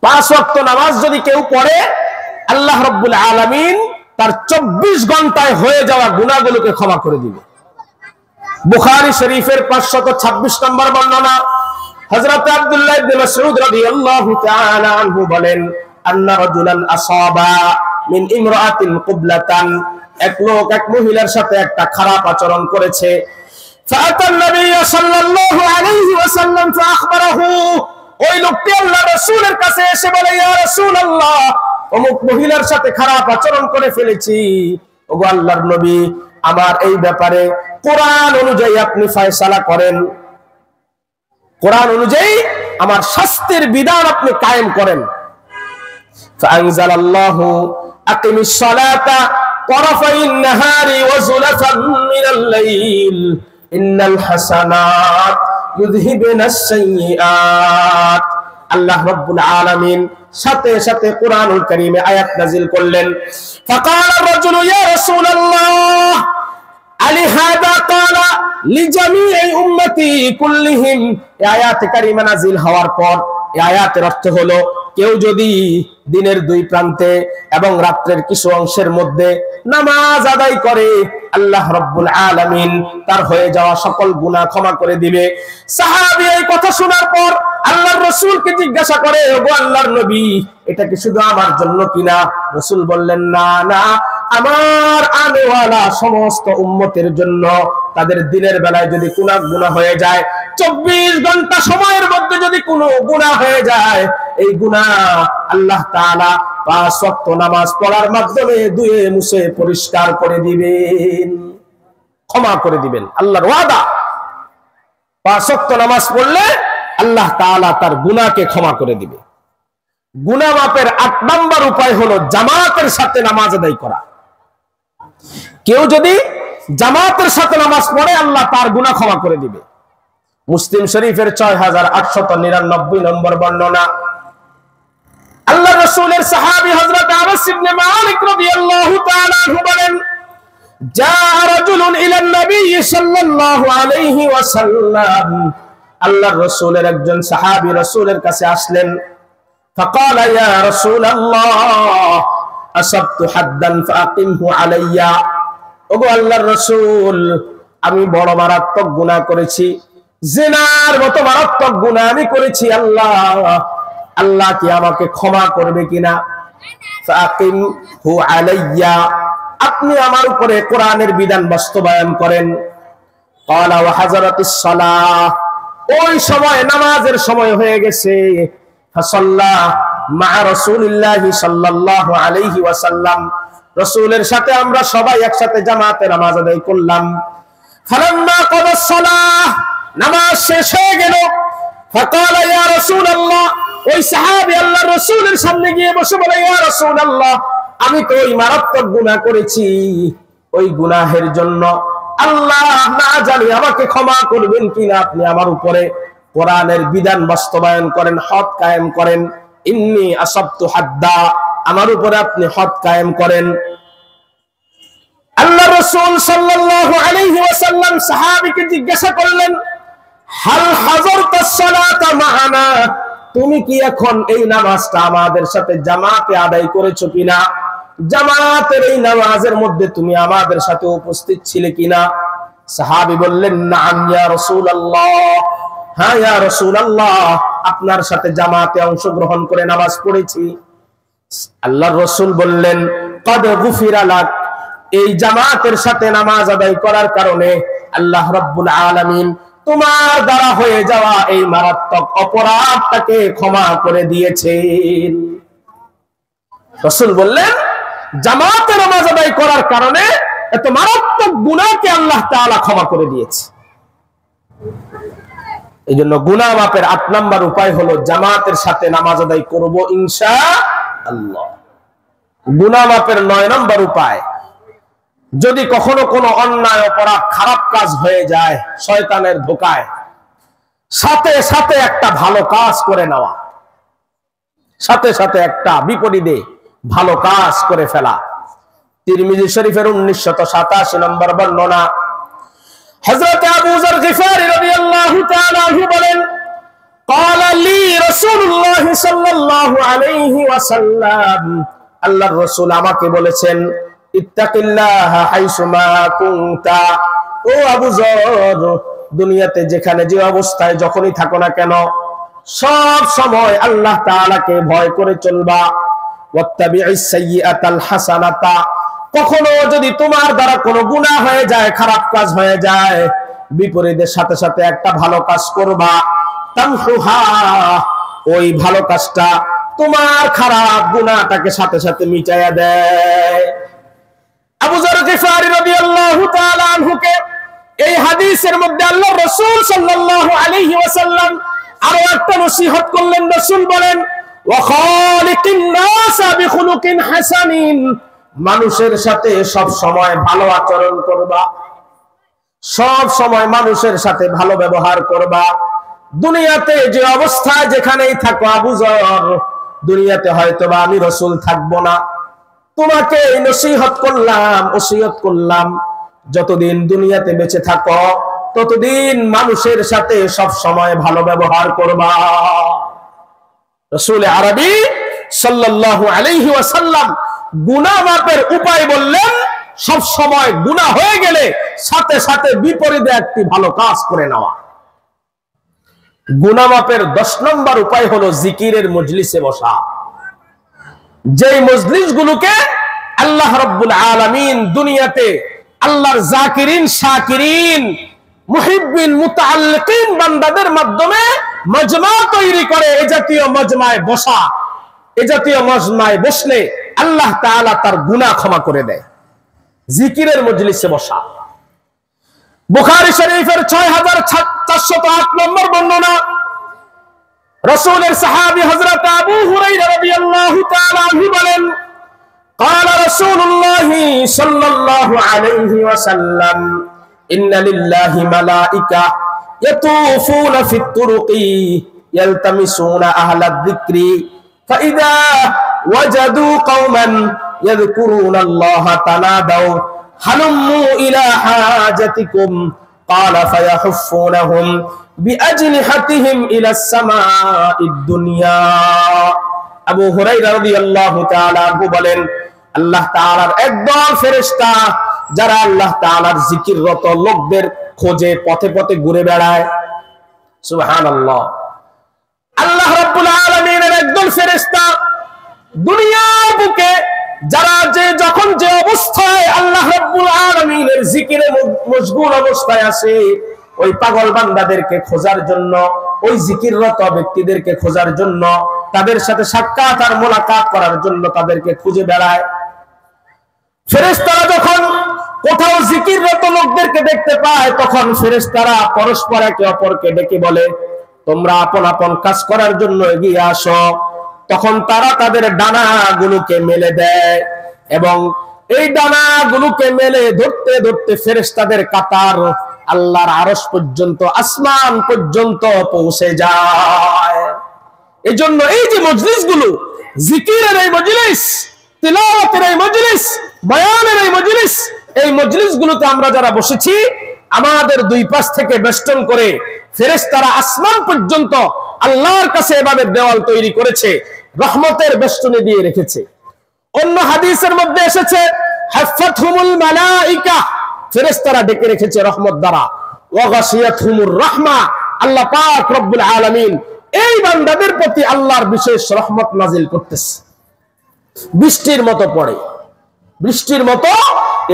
5 ওয়াক্ত নামাজ যদি কেউ পড়ে, আল্লাহ রাব্বুল আলামিন তার 24 ঘন্টায় হয়ে যাওয়া গুনাহগুলোকে ক্ষমা করে দিবে। বুখারী শরীফের 526 নম্বর বর্ণনা, হযরত আব্দুল্লাহ ইবনে মাসউদ রাদিয়াল্লাহু তাআলা আনহু বলেন, আন্না রাজুলান আসাবা মিন ইমরাআতিন কুবলাতান, এক লোক এক মহিলার সাথে একটা খারাপ আচরণ করেছে। ফাআতান নবী সাল্লাল্লাহু আলাইহি ওয়াসাল্লাম ফাআখবারাহু, ওই লোকটি আল্লাহর রাসূলের কাছে এসে বলে, ইয়া রাসূলুল্লাহ, অমুক মহিলার সাথে খারাপ আচরণ করে ফেলেছি, ওগো আল্লাহর নবী, আমার এই ব্যাপারে কোরআন অনুযায়ী আপনি ফয়সালা করেন, কোরআন অনুযায়ী আমার শাস্তির বিধান আপনি কায়েম করেন। ফাআনজালাল্লাহু আকিমিস সালাতা তরফাইন নাহারি ওয়া যুলাফান মিনাল লাইল ইন্নাল হাসানাত ইউযহিবুনাস সাইয়্যাত। আল্লাহ রাব্বুল আলামিন সাথে সাথে কোরআনুল কারীমে আয়াত নাযিল করলেন। ফাকালা রাজুলু ইয়া রাসূলুল্লাহ আলিহাদা ক্বালা লিজামিই উম্মতি কুল্লিহিম। এই আয়াত কারীমা নাযিল হওয়ার পর এই আয়াতের অর্থ হলো, কেউ যদি দিনের দুই প্রান্তে এবং রাত্রের কিছু অংশের মধ্যে নামাজ আদায় করে, আল্লাহ রাব্বুল আলামিন তার হয়ে যাওয়া সকল গুনাহ ক্ষমা করে দিবে। সাহাবী এই কথা শোনার পর আল্লাহর রাসূলকে জিজ্ঞাসা করে, ওগো আল্লাহর নবী, এটা কি শুধু আমার জন্য কিনা? রাসূল বললেন, না না, আমার আনেওয়ালা সমস্ত উম্মতের জন্য। তাদের দিনের বেলায় যদি কোনো গুনাহ হয়ে যায়, 24 ঘন্টা সময়ের মধ্যে যদি কোনো গুনাহ হয়ে যায়, এই গুনাহ আল্লাহ তাআলা 5 ওয়াক্ত নামাজ পড়ার মাধ্যমে ধুয়ে মুছে পরিষ্কার করে দিবেন, ক্ষমা করে দিবেন। আল্লাহর ওয়াদা, 5 ওয়াক্ত নামাজ পড়লে আল্লাহ তাআলা তার গুনাহকে ক্ষমা করে দিবে। গুনাহ মাপের 8 নাম্বার উপায় হলো জামাতের সাথে নামাজ আদায় করা। কেউ যদি জামাতের সাথে নামাজ পড়ে, আল্লাহ তার গুনাহ ক্ষমা করে দিবে। মুসলিম শরীফের 6899 নম্বর বর্ণনা। আল্লাহর রাসূলের সাহাবী হযরত আনাস ইবনে মালিক রাদিয়াল্লাহু তাআলা আনহু বলেন, জা রাজুলুন ইলান নবী সাল্লাল্লাহু আলাইহি ওয়াসাল্লাম। আল্লাহর রাসূলের একজন সাহাবী রাসূলের কাছে আসলেন। ফাকালা ইয়া রাসূলুল্লাহ আসাবতু হাদ্দান ফাআকিমহু আলাইয়া। ওগো আল্লাহর রাসূল, আমি বড় মারাত্মক গুনাহ করেছি, জিনার মতো মারাত্মক গুনাহ আমি করেছি। আল্লাহ কি আমাকে ক্ষমা করবে কিনা? ফাআকিমহু আলাইয়া, আপনি আমার উপরে কোরআনের বিধান বাস্তবায়ন করেন। ক্বালা ওয়া হাযারাতিস সালাহ, ওই সময় নামাজের সময় হয়ে গেছে। ফাসাল্লা মা রাসূলিল্লাহি সাল্লাল্লাহু আলাইহি ওয়াসাল্লাম, রাসূলের সাথে আমরা সবাই একসাথে জামাতে নামাজ আদায় করলাম। ফালাম্মা ক্বাদাস সালাহ, নামাজ শেষ হয়ে গেল। ফাকালা ইয়া রাসূলুল্লাহ, ওই সাহাবী আল্লাহর রাসূলের সামনে গিয়ে বসে বলে, ইয়া রাসূলুল্লাহ, আমি তো ওই মারাত্মক গুনাহ করেছি, ওই গুনাহের জন্য আল্লাহ না জানি আমাকে ক্ষমা করবেন কিনা। আপনি আমার উপরে কোরআনের বিধান বাস্তবায়ন করেন, হদ কায়েম করেন। ইন্নী আসাবতু হাদ্দা, আমার উপরে আপনি হদ কায়েম করেন। আল্লাহ রাসূল সাল্লাল্লাহু আলাইহি ওয়াসাল্লাম সাহাবীকে জিজ্ঞাসা করলেন, হাল হাযারতাস সালাতা মা'ানা, তুমি কি এখন এই নামাজটা আমাদের সাথে জামাতে আদায় করেছো কিনা? জামাতের এই নামাজের মধ্যে তুমি আমাদের সাথে উপস্থিত ছিলে কিনা? সাহাবী বললেন, নাম ইয়া রাসূলুল্লাহ, হ্যাঁ ইয়া রাসূলুল্লাহ, আপনার সাথে জামাতে অংশগ্রহণ করে নামাজ পড়েছি। আল্লাহর রাসূল বললেন, ক্বাদ গুফিরা লাক, এই জামাতের সাথে নামাজ আদায় করার কারণে আল্লাহ রাব্বুল আলামিন তোমার দ্বারা হয়ে যাওয়া এই মারাত্মক অপরাধটাকে ক্ষমা করে দিয়েছেন। রাসূল বললেন, জামাতে নামাজ আদায় করার কারণে এত মারাত্মক গুনাহকে আল্লাহ তাআলা ক্ষমা করে দিয়েছে। এই জন্য গুনাহ মাপের 8 নাম্বার উপায় হলো জামাতের সাথে নামাজ আদায় করব ইনশাআল্লাহ। গুনাহ মাপের 9 নাম্বার উপায়, যদি কখনো কোনো অন্যায় অপরাধ খারাপ কাজ হয়ে যায় শয়তানের ধোঁকায়, সাথে সাথে একটা ভালো কাজ করে নেওয়া, সাথে সাথে একটা বিপরীতে ভালো কাজ করে ফেলা। তিরমিজি শরীফের 1987 নম্বর বর্ণনা। হযরত আবু যর গিফারী রাদিয়াল্লাহু তাআলা আনহু বলেন, ক্বালা লি রাসূলুল্লাহ সাল্লাল্লাহু আলাইহি ওয়াসাল্লাম, আল্লাহর রাসূল আমাকে বলেছেন, ইত্তাকিল্লাহ হাইসুমা কুনতা, ও আবু যর, দুনিয়াতে যেখানে যে অবস্থায় যখনই থাকো না কেন, সব সময় আল্লাহ তাআলাকে ভয় করে চলবা। ওয়াত্তাবি'is সাইয়্যাতাল হাসানাতা, কখনো যদি তোমার দ্বারা কোনো গুনাহ হয়ে যায়, খারাপ কাজ হয়ে যায়, বিপরীতের সাথে সাথে একটা ভালো কাজ করবা। তামহুহা, ওই ভালো কাজটা তোমার খারাপ গুনাহটাকে সাথে সাথে মিটাইয়া দেয়। আবু যর গিফারী রাদিয়াল্লাহু তাআলা আনহুকে হাদিসের মধ্যে আল্লাহ রাসূল সাল্লাল্লাহু আলাইহি ওয়াসাল্লাম আরো একটা নসিহত করলেন। রাসূল বলেন, ওয়া খালিকিন নাসা বিখুলুকিন হাসানিন, মানুষের সাথে সব সময় ভালো আচরণ করবা, সব সময় মানুষের সাথে ভালো ব্যবহার করবা। দুনিয়াতে যে অবস্থায় যেখানেই থাকো আবু যর, দুনিয়াতে হয়তোবা আমি রাসূল থাকবো না, তোমাকে নসিহত করলাম, ওসিয়ত করলাম, যতদিন দুনিয়াতে বেঁচে থাকো ততদিন মানুষের সাথে সব সময় ভালো ব্যবহার করবা। রাসূল আরবি সাল্লাল্লাহু আলাইহি ওয়াসাল্লাম গুনাহ মাপের উপায় বললেন, সব সময় গুনাহ হয়ে গেলে সাথে সাথে বিপরীতে একটি ভালো কাজ করে নেওয়া। গুনাহ মাপের 10 নম্বর উপায় হলো জিকিরের মজলিসে বসা। যেই মজলিসগুলোকে আল্লাহ রাব্বুল আলামিন দুনিয়াতে আল্লাহর জাকিরিন, শাকিরিন, মুহিব্বিন, মুতাআল্লিকিন বান্দাদের মাধ্যমে মাজমা তৈরি করে, এই জাতীয় মাজমায় বসা, এই জাতীয় মাজমায় বসলে আল্লাহ তাআলা তার গুনাহ ক্ষমা করে দেয়। জিকিরের মজলিসে বসা। বুখারী শরীফের 6408 নম্বর বর্ণনা, রাসূলের সাহাবী হযরত আবু হুরায়রা রাদিয়াল্লাহু তাআলা আনহু বলেন, قال رسول الله صلى الله عليه وسلم إن لله ملائكة يطوفون في الطرق يلتمسون أهل الذكر فإذا وجدوا قوما يذكرون الله تنادوا هلموا إلى حاجتكم قال فيحفونهم بأجنحتهم إلى السماء الدنيا। আবু হুরায়রা রাদিয়াল্লাহু তাআলা আনহু বলেন, আল্লাহ তাআলার একদল ফেরেশতা যারা আল্লাহ তাআলার জিকিররত লোকদের খোঁজে পথে পথে ঘুরে বেড়ায়। সুবহানাল্লাহ। আল্লাহ রাব্বুল আলামিনের একদল ফেরেশতা দুনিয়ার বুকে যারা যখন যে অবস্থায় আল্লাহ রাব্বুল আলামিনের জিকিরে মশগুল অবস্থায় আছে, ওই পাগল বান্দাদেরকে খোঁজার জন্য, ওই জিকিররত ব্যক্তিদেরকে খোঁজার জন্য, তাদের সাথে সাক্ষাৎ আর মোলাকাত করার জন্য তাদেরকে খুঁজে বেড়ায়। ফেরেশতারা যখন কোথাও জিকিররত লোকদেরকে দেখতে পায়, তখন ফেরেশতারা পরস্পর একে অপরকে ডেকে বলে, তোমরা আপন আপন কাজ করার জন্য এগিয়ে আসো। তখন তারা তাদের ডানাগুলোকে মেলে দেয় এবং এই ডানাগুলোকে মেলে ধরতে ধরতে ফেরেশতাদের কাতার আল্লাহর আরশ পর্যন্ত, আসমান পর্যন্ত পৌঁছে যায়। এজন্য এই যে মজলিসগুলো, জিকিরের এই মজলিস, তিলাওয়াতের এই মজলিস, বয়ানের এই মজলিস, এই মজলিসগুলোতে আমরা যারা বসেছি, আমাদের দুই পাশ থেকে বেষ্টন করে ফেরেশতারা আসমান পর্যন্ত আল্লাহর কাছে এভাবে দেওয়াল তৈরি করেছে, রহমতের বেষ্টনী দিয়ে রেখেছে। অন্য হাদিসের মধ্যে এসেছে হাফাতহুমুল মালাইকা, ফেরেশতারা ডেকে রেখেছে রহমত দ্বারা। ওয়া গাশিয়াতহুমুর রাহমা, আল্লাহ পাক রব্বুল আলামিন এই বান্দাদের প্রতি আল্লাহর বিশেষ রহমত নাজিল করতেছে। বৃষ্টির মতো পড়ে, বৃষ্টির মতো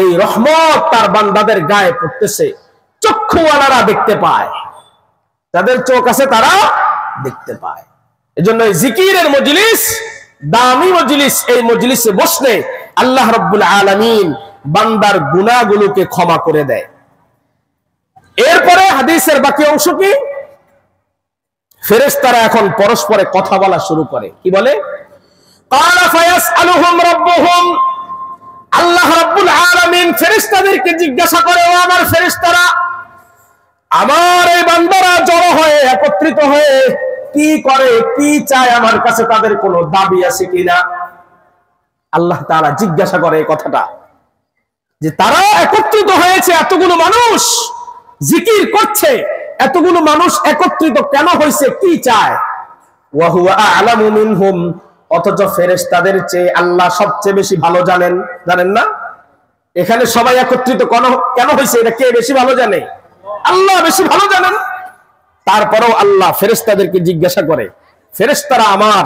এই রহমত তার বান্দাদের গায়ে পড়তেছে। চক্ষুওয়ালারা দেখতে পায়, যাদের চোখ আছে তারা দেখতে পায়। এজন্য জিকিরের মজলিস দামি মজলিস, এই মজলিসে বসলে আল্লাহ রাব্বুল আলামিন বান্দার গুনাহগুলোকে ক্ষমা করে দেয়। এরপরে হাদিসের বাকি অংশ কি? ফেরেশতারা এখন পরস্পরে কথা বলা শুরু করে। কি বলে? ক্বালা ফায়াসআলুহুম রাব্বুহুম, আল্লাহ রাব্বুল আলামিন ফেরেশতাদেরকে জিজ্ঞাসা করে, ও আমার ফেরেশতারা, আমার এই বান্দারা জড়ো হয়ে একত্রিত হয়ে কি করে, কি চায়, আমার কাছে তাদের কোনো দাবি আছে কিনা? আল্লাহ তাআলা জিজ্ঞাসা করে এই কথাটা, যে তারা একত্রিত হয়েছে, এতগুলো মানুষ জিকির করছে, এতগুলো মানুষ একত্রিত কেন হয়েছে, কি চায়? ওয়া হুয়া আ'লামু মিনহুম, অথচ ফেরেশতাদের চেয়ে আল্লাহ সবচেয়ে বেশি ভালো জানেন। জানেন না? এখানে সবাই একত্রিত কেন হয়েছে, এটা কে বেশি ভালো জানে? আল্লাহ বেশি ভালো জানেন। তারপরেও আল্লাহ ফেরেশতাদেরকে জিজ্ঞাসা করে, ফেরেশতারা আমার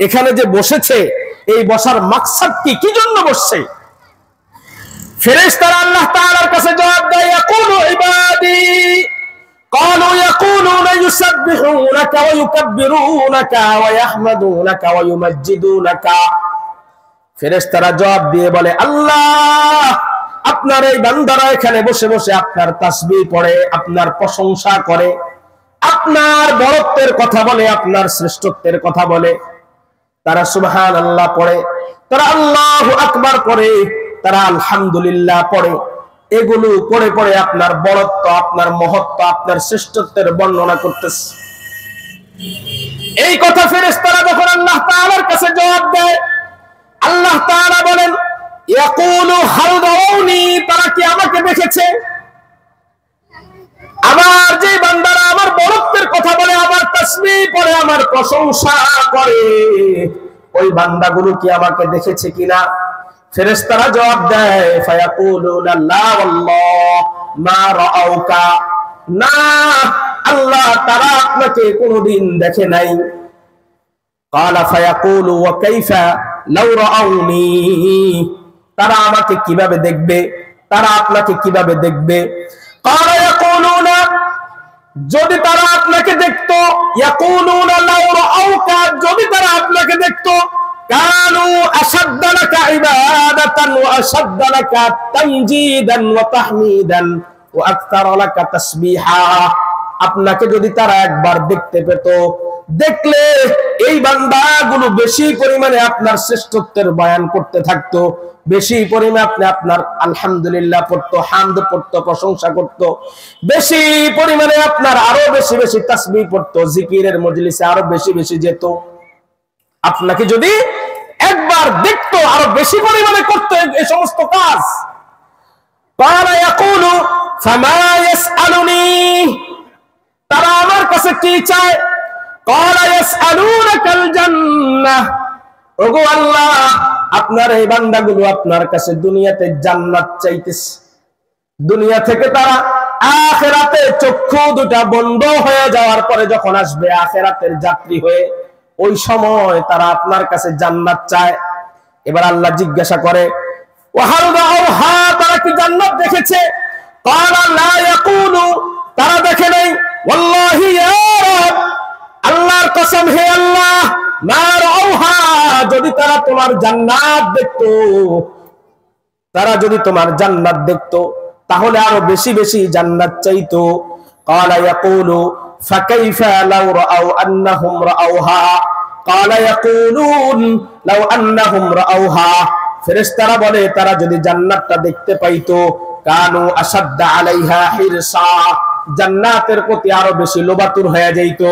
এখানে যে বসেছে, এই বসার মাকসাদ কি, কি জন্য বসছে? ফেরেশতারা আল্লাহ তাআলার কাছে জবাব দেয়, ইয়াকুলু ইবাদি, ক্বালু ইয়াকুলুনা ইউসাব্বিহুনাকা ওয়া ইউকাব্বিরুনাকা ওয়া ইয়াহমাদুনাকা ওয়া ইউমাজ্জিদুনাকা। ফেরেশতারা জবাব দিয়ে বলে, আল্লাহ আপনার এই বান্দারা এখানে বসে বসে আপনার তাসবিহ পড়ে, আপনার প্রশংসা করে, আপনার বড়ত্বের কথা বলে, আপনার শ্রেষ্ঠত্বের কথা বলে, তারা সুবহানাল্লাহ পড়ে, তারা আল্লাহু আকবার পড়ে, তারা আলহামদুলিল্লাহ পড়ে, এগুলো পড়ে পড়ে আপনার বড়ত্ব, আপনার মহত্ব, আপনার শ্রেষ্ঠত্বের বর্ণনা করতেছে। এই কথা ফেরেশতারা যখন আল্লাহ তাআলার কাছে জবাব দেয়, আল্লাহ তাআলা বলেন ইয়াকুলু হাল রাউনি, তারা কি আমাকে দেখেছে? আমার যে বান্দারা আমার বড়ত্বের কথা বলে, আমার তাসবিহ পড়ে, আমার প্রশংসা করে, ওই বান্দাগুলো কি আমাকে দেখেছে কিনা? ফেরেশতারা জবাব দেয় ফায়াকুলুনা লা ওয়াল্লাহ মা রাআউকা, না আল্লাহ তারা আপনাকে কোনদিন দেখে নাই। ক্বালা ফায়াকুলু ওয়া কাইফা লাউ রাআউনি, তারা আমাকে কিভাবে দেখবে, তারা আপনাকে কিভাবে দেখবে? ক্বালা ইয়াকুলুনা, যদি তারা আপনাকে দেখতো, ইয়াকুলুনা লাউ রাআউকা, যদি তারা আপনাকে দেখতো, কানু আশাদ্দা লাকা ইবাদাতান ওয়া আশাদ্দা লাকা তামজিদান ওয়া তাহমিদান ওয়া আকতারা লাকা তাসবিহা, আপনাকে যদি তারা একবার দেখতে পেত, দেখলে এই বান্দাগুলো বেশি পরিমাণে আপনার শ্রেষ্ঠত্বের বয়ান করতে থাকতো, বেশি পরিমাণে আপনি আপনার আলহামদুলিল্লাহ পড়তো, হামদ পড়তো, প্রশংসা করতো, বেশি পরিমাণে আপনার আরো বেশি বেশি তাসবিহ পড়তো, জিকিরের মজলিসে আরো বেশি বেশি যেত। আপনাকে যদি একবার দেখতো আরো বেশি পরিমাণে করতো এই সমস্ত কাজ। ক্বালা ইয়াকুলু ফামা ইয়াসআলুনি, তারা আমার কাছে কি চায়? ক্বালা ইয়াসআলুনাকাল জান্নাহ, ওগো আল্লাহ আপনার এই বান্দাগুলো আপনার কাছে দুনিয়াতে জান্নাত চাইতেছে, দুনিয়া থেকে তারা আখিরাতে চক্ষু দুটা বন্ধ হয়ে যাওয়ার পরে যখন আসবে আখিরাতের যাত্রী হয়ে, ওই সময় তারা আপনার কাছে জান্নাত চায়। এবার আল্লাহ জিজ্ঞাসা করে ওয়াহাল রাআউহা, তারা কি জান্নাত দেখেছে? ক্বালা লা ইয়াকুলু, তারা দেখে নাই। ওয়াল্লাহি ইয়া রাব, আল্লাহর কসম হে আল্লাহ, মা রাআউহা, যদি তারা তোমার জান্নাত দেখতো, তারা যদি তোমার জান্নাত দেখতো তাহলে আরো বেশি বেশি জান্নাত চাইতো। ক্বালা ইয়াকুলু ফাকাইফা লাউ রাআউ আন্নাহুম রাআউহা, ক্বালা ইয়াকুলুন লাউ আন্নাহুম রাআউহা, ফেরেশতারা বলে তারা যদি জান্নাতটা দেখতে পাইতো, কানু আশাদ্দা আলাইহা হিরসা, জান্নাতের প্রতি আরো বেশি লোভাতুর হয়ে যাইত,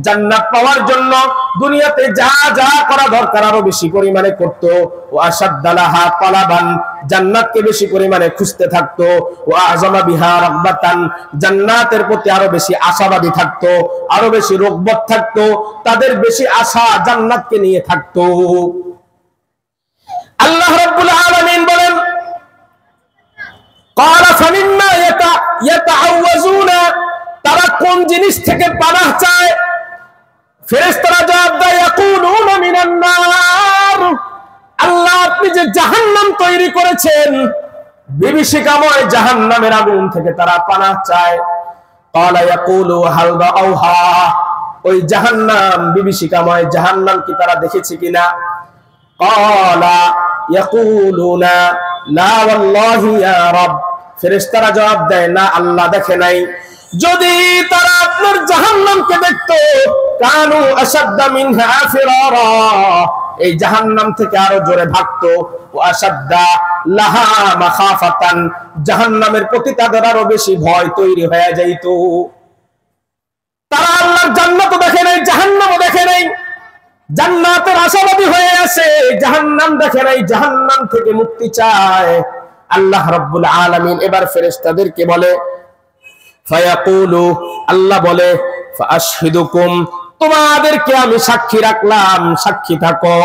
জান্নাত পাওয়ার জন্য দুনিয়াতে যা যা করা দরকার আরো বেশি পরিমাণে করত। ও আশাদ্দালাহা তালাবান, জান্নাতকে বেশি পরিমাণে খুঁজতে থাকতো। ও আযমা বিহা রাগবাতান, জান্নাতের প্রতি আরো বেশি আশাবাদী থাকতো, আরো বেশি রগবত থাকতো, তাদের বেশি আশা জান্নাতকে নিয়ে থাকতো। আল্লাহ রাব্বুল আলামিন বলেন ক্বালা ফামিম্মা ইয়াতাআওয়াজুনা, তারা কোন জিনিস থেকে পানাহ চায়? ফেরেশতারা জবাব দেয় ইয়াকুলুনা মিনান নার, আল্লাহ আপনি যে জাহান্নাম তৈরি করেছেন, বিভীষিকাময় জাহান্নামের আগুন থেকে তারা পানাহ চায়। ক্বালা ইয়াকুলু হাল রাআউহা, ওই জাহান্নাম, বিভীষিকাময় জাহান্নাম কি তারা দেখেছে কিনা? ক্বালা ইয়াকুলুনা লা ওয়াল্লাহি ইয়া রাব, ফেরেশতারা জবাব দেয় না আল্লাহ দেখে নাই। যদি তারা আপনার জাহান্নামকে দেখতো, কানু আশাদ্দা মিনহা ফিরারা, এই জাহান্নাম থেকে আরো জোরে ভাগতো। ওয়া আশাদ্দা লাহা মাখাফাতান, জাহান্নামের প্রতি তাদের আরো বেশি ভয় তৈরি হয়ে যাইত। তারা আল্লাহর জান্নাতও দেখে নাই, জাহান্নামও দেখে নাই, জান্নাতের আশাবাদী হয়ে আছে, জাহান্নাম দেখে নাই, জাহান্নাম থেকে মুক্তি চায়। আল্লাহ রাব্বুল আলামিন এবার ফেরেশতাদেরকে বলে ফায়াকুলু, আল্লাহ বলে ফাআশহিদুকুম, তোমাদেরকে আমি সাক্ষী রাখলাম, সাক্ষী থাকো,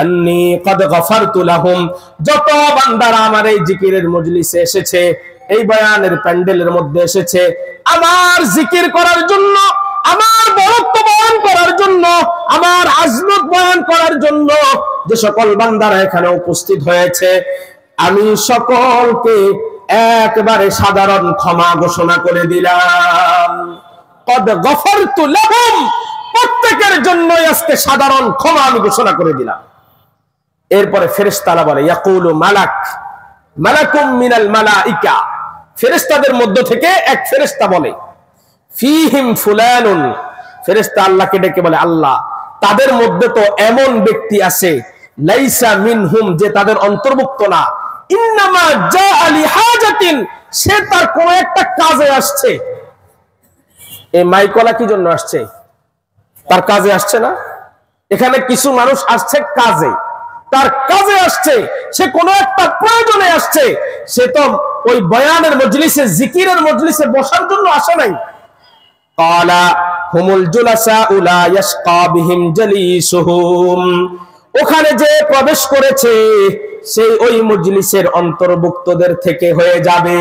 আন্নী ক্বাদ গফারতু লাহুম, যত বান্দারা আমার এই জিকিরের মজলিসে এসেছে, এই বয়ানের প্যান্ডেলের মধ্যে এসেছে আমার জিকির করার জন্য, আমার বরত্ব বয়ান করার জন্য, আমার আজমত বয়ান করার জন্য, যে সকল বান্দারা এখানে উপস্থিত হয়েছে, আমি সকলকে একবারে সাধারণ ক্ষমা ঘোষণা করে দিলাম। ক্বাদ গফারতু লাহুম, প্রত্যেকের জন্য আজকে সাধারণ ক্ষমা আমি ঘোষণা করে দিলাম। এরপরে ফেরেশতারা বলে ইয়াকুলু মালাক মালাকুম মিনাল মালাইকা, ফেরেশতাদের মধ্য থেকে এক ফেরেশতা বলে, ফীহিম ফুলানুন, ফেরেশতা আল্লাহকে ডেকে বলে, আল্লাহ তাদের মধ্যে তো এমন ব্যক্তি আছে, লাইসা মিনহুম, যে তাদের অন্তর্ভুক্ত না, ইন্নামা জাআ লিহাজাতিন, সে তার কোন একটা কাজে আসছে। এই মাইকলা কি জন্য আসছে? তার কাজে আসছে না? এখানে কিছু মানুষ আসছে কাজে, তার কাজে আসছে, সে কোনো একটা প্রয়োজনে আসছে, সে তো ওই বয়ানের মজলিসে, জিকিরের মজলিসে বসার জন্য আসে নাই। ক্বালা হুমুল জুলাসাউ লা ইয়াশকা বিহিম জালিসুহুম, ওখানে যে প্রবেশ করেছে সেই ওই মজলিসের অন্তর্ভুক্তদের থেকে হয়ে যাবে।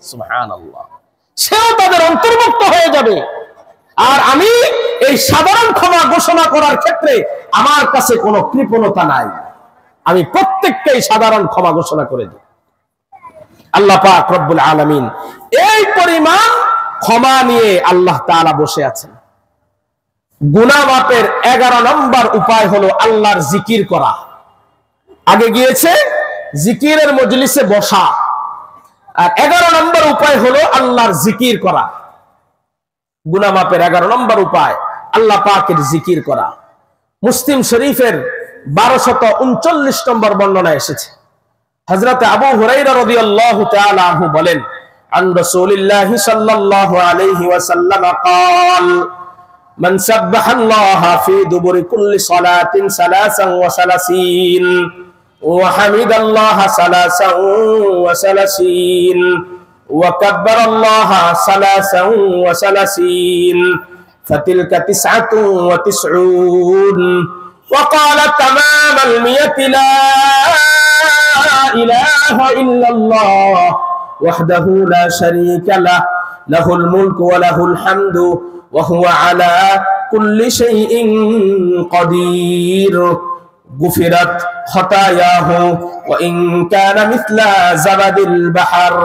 সুবহানাল্লাহ, সেও তাদের অন্তর্ভুক্ত হয়ে যাবে। আর আমি এই সাধারণ ক্ষমা ঘোষণা করার ক্ষেত্রে আমার কাছে কোনো কৃপণতা নাই, আমি প্রত্যেককেই সাধারণ ক্ষমা ঘোষণা করে দিই। আল্লাহ পাক রব্বুল আলামিন এই পরিমাণ ক্ষমা নিয়ে আল্লাহ তাআলা বসে আছেন। গুনাহ মাপের 11 নম্বর উপায় হলো আল্লাহর জিকির করা। আগে গিয়েছে জিকিরের মজলিসে বসা, আর 11 নম্বর উপায় হলো আল্লাহর জিকির করা। গুনাহ মাপের 11 নম্বর উপায় আল্লাহ পাকের জিকির করা। মুসলিম শরীফের 1239 নম্বর বর্ণনা এসেছে, হযরত আবু হুরায়রা রাদিয়াল্লাহু তাআলা আনহু বলেন, আন রাসূলিল্লাহি সাল্লাল্লাহু আলাইহি ওয়াসাল্লাম قال من سبح الله في دبر كل صلاة 33 وحمد الله 33 وكبر الله 33 فتلك 99 وقال تمام 100 لا إله إلا الله وحده لا شريك له له الملك وله الحمد وهو على كل شيء قدير غفرت خطاياه وإن كان مثل زبد البحر।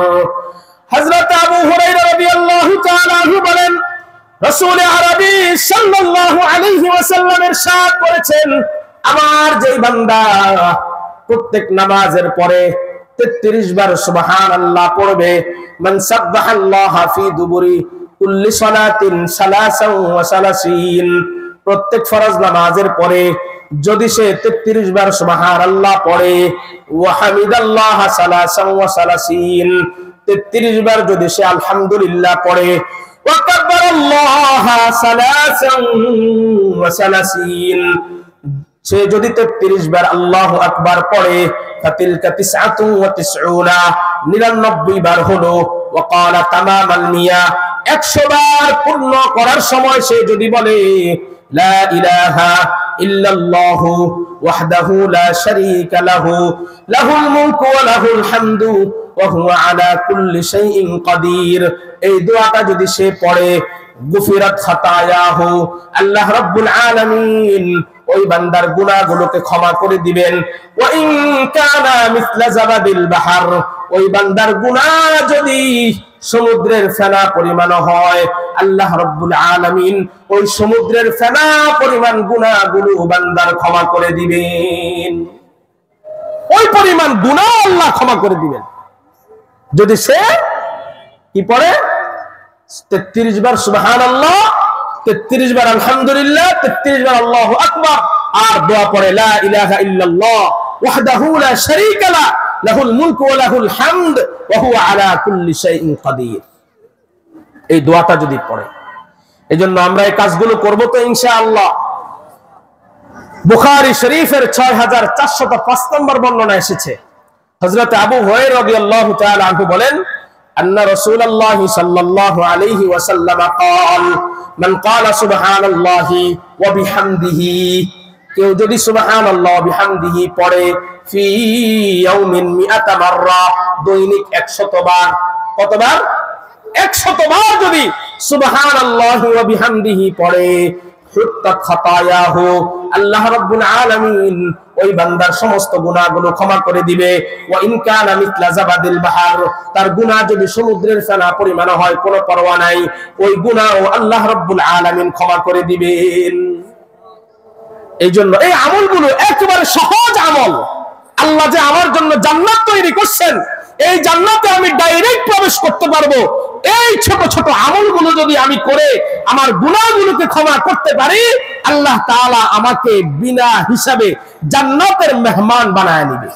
হযরত আবু হুরায়রা রাদিয়াল্লাহু তাআলা আনহু বলেন, রাসূল আরবী সাল্লাল্লাহু আলাইহি ওয়াসাল্লাম ইরশাদ করেছেন, আমার যেই বান্দা প্রত্যেক নামাজের পরে 33 বার সুবহানাল্লাহ পড়বে, মান সাব্বাহাল্লাহা ফি দুবুরি কুল্লি সালাতিন 33, প্রত্যেক ফরজ নামাজের পরে যদি সে 33 বার সুবহানাল্লাহ পড়ে, ওয়া হামিদাল্লাহ 33, 33 বার যদি সে আলহামদুলিল্লাহ পড়ে, ওয়া কাব্বারাল্লাহ 33, সে যদি 33 বার আল্লাহু আকবার পড়ে, ফাতিলকা 99 বার হলো, ওয়া ক্বালা তামামাল মিয়া, 100 বার পূর্ণ করার সময় সে যদি বলে, লা ইলাহা ইল্লাল্লাহু ওয়াহদাহু লা শারীকা লাহু লাহুল মুলকু ওয়া লাহুল হামদু ওয়া হুয়া আলা কুল্লি শাইইন কাদির, এই দোয়াটা যদি সে পড়ে, গুফিরাত খাতায়াহু, আল্লাহ রাব্বুল আলামিন ওই বান্দার গুনাহগুলোকে ক্ষমা করে দিবেন। ওয়া ইন কানা মিসলা জাবাদিল বাহর, ওই বান্দার গুনাহ যদি সমুদ্রের ফেনা পরিমাণ হয়, আল্লাহ রাব্বুল আলামিন ওই সমুদ্রের ফেনা পরিমাণ গুনাহগুলো বান্দার ক্ষমা করে দিবেন। ওই পরিমাণ গুনাহ আল্লাহ ক্ষমা করে দিবেন যদি সে কি পড়ে, 33 বার সুবহানাল্লাহ, 33 বার আলহামদুলিল্লাহ, 33 বার আল্লাহু আকবার, আর দোয়া পড়ে লা ইলাহা ইল্লাল্লাহ ওয়াহদাহু লা শারীকা লাহু লাহুল মুলকু ওয়া লাহুল হামদ ওয়া হুয়া আলা কুল্লি শাইইন কাদির। এই দোয়াটা যদি পড়ে, এজন্য আমরা এই কাজগুলো করব তো ইনশাআল্লাহ। বুখারী শরীফের 6405 নম্বর বর্ণনা এসেছে, হযরত আবু হুরায়রা রাদিয়াল্লাহু তাআলা আনহু বলেন, আন্না রাসূলুল্লাহ সাল্লাল্লাহু আলাইহি ওয়াসাল্লাম قال من قال سبحان الله وبحمده, কেউ যদি সুবহানাল্লাহ ওয়া বিহামদিহি পড়ে, ফি ইয়াউমিন 100 মাররা, দৈনিক 100 বার, কতবার? 100 বার যদি সুবহানাল্লাহ ওয়া বিহামদিহি পড়ে, হুত্তাত খাতায়াহু, আল্লাহ রাব্বুল আলামিন ওই বান্দার সমস্ত গুনাহগুলো ক্ষমা করে দিবে। ওয়া ইন কানা মিসলা জাবাদিল বাহর, তার গুনাহ যদি সমুদ্রের ফেনা পরিমাণ হয়, কোনো পরোয়া নাই, ওই গুনাহও আল্লাহ রাব্বুল আলামিন ক্ষমা করে দিবেন। এই জন্য এই আমলগুলো একেবারে সহজ আমল, আল্লাহ যে আমার জন্য জান্নাত তৈরি করছেন, এই জান্নাতে আমি ডাইরেক্ট প্রবেশ করতে পারবো। এই ছোট ছোট আমলগুলো যদি আমি করে আমার গুনাহগুলোকে ক্ষমা করতে পারি, আল্লাহ তাআলা আমাকে বিনা হিসাবে জান্নাতের মেহমান বানায় নিবে।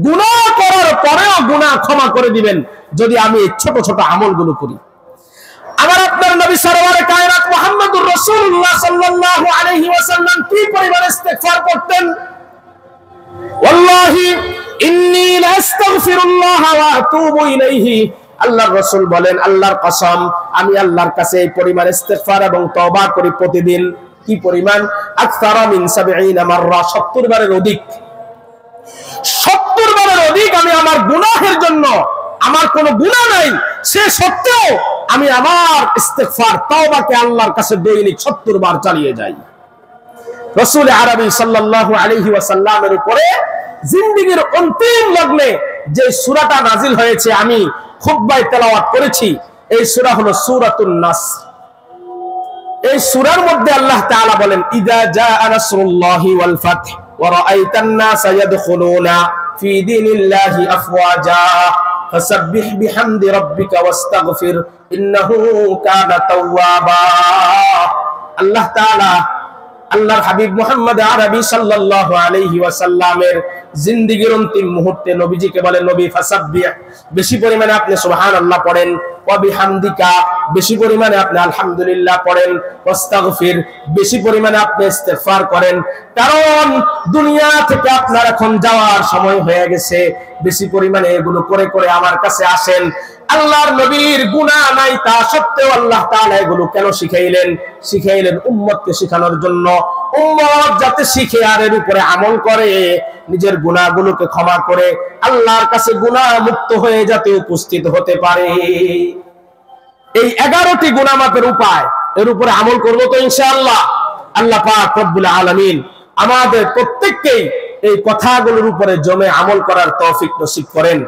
গুনাহ করার পরেও গুনাহ ক্ষমা করে দিবেন যদি আমি এই ছোট ছোট আমলগুলো করি। আমার আপনার নবী সরওয়ারে কায়নাত মুহাম্মদুর রাসূলুল্লাহ সাল্লাল্লাহু আলাইহি ওয়াসাল্লাম কি পরিমাণ ইস্তিগফার করতেন? ওয়াল্লাহি ইন্নী লাস্তাগফিরুল্লাহ ওয়া আতুবু ইলাইহি। আল্লাহর রাসূল বলেন, আল্লাহর কসম, আমি আল্লাহর কাছে এই পরিমাণ ইস্তিগফার এবং তওবা করি প্রতিদিন। কি পরিমাণ? আকসারা মিন 70 মাররা, 70 বারের অধিক। 70 বারের অধিক আমি আমার গুনাহের জন্য, আমার কোনো গুনাহ নাই সে সত্ত্বেও আমি আমার ইস্তিগফার তওবাকে আল্লাহর কাছে দৈনিক 70 বার চালিয়ে যাই। রাসূল আরবী সাল্লাল্লাহু আলাইহি ওয়াসাল্লামের উপরে জিন্দেগীর অন্তিম লগ্নে যে সূরাটা নাজিল হয়েছে, আমি খুতবায় তেলাওয়াত করেছি, এই সূরা হলো সূরাতুন নাসর। এই সূরার মধ্যে আল্লাহ তাআলা বলেন, ইযা জাআ নাসরুল্লাহি ওয়াল ফাth ওয়া রাআইতান নাসা ইয়াদখুলুনা ফি দীনিল্লাহি আফওয়াজা ফাসাব্বিহ বিহামদি রাব্বিকা ওয়াস্তাগফির ইন্নাহু কানা তাওয়াবা। আল্লাহ তাআলা আল্লাহর হাবিব মুহাম্মদ আরবী সাল্লাল্লাহু আলাইহি ওয়াসাল্লামের জিন্দেগীর অন্তিম মুহূর্তে নবীজিকে বলেন, নবী ফাসাব্বিহ, বেশি পরিমাণে আপনি সুবহানাল্লাহ পড়েন, ওয়া বিহামদিকা, বেশি পরিমাণে আপনি আলহামদুলিল্লাহ পড়েন, ওয়াস্তাগফির, বেশি পরিমাণে আপনি ইস্তিগফার করেন, কারণ দুনিয়া থেকে আপনার এখন যাওয়ার সময় হয়ে গেছে। বেশি পরিমাণে এগুলো করে করে আমার কাছে আসেন। আল্লাহর নবীর গুনাহ নাই তা সত্ত্বেও আল্লাহ তাআলা এগুলো কেন শিখাইলেন? শিখাইলেন উম্মতকে শেখানোর জন্য, উম্মত যাতে শিখে আর এর উপরে আমল করে, নিজের গুনাহগুলোকে ক্ষমা করে আল্লাহর কাছে গুনাহ মুক্ত হয়ে যাতে উপস্থিত হতে পারে। এই 11টি গুনাহ মাপের উপায়, এর উপরে আমল করব তো ইনশাআল্লাহ। আল্লাহ পাক রব্বুল আলামিন আমাদের প্রত্যেককেই এই কথাগুলোর উপরে জমে আমল করার তৌফিক নসিব করেন।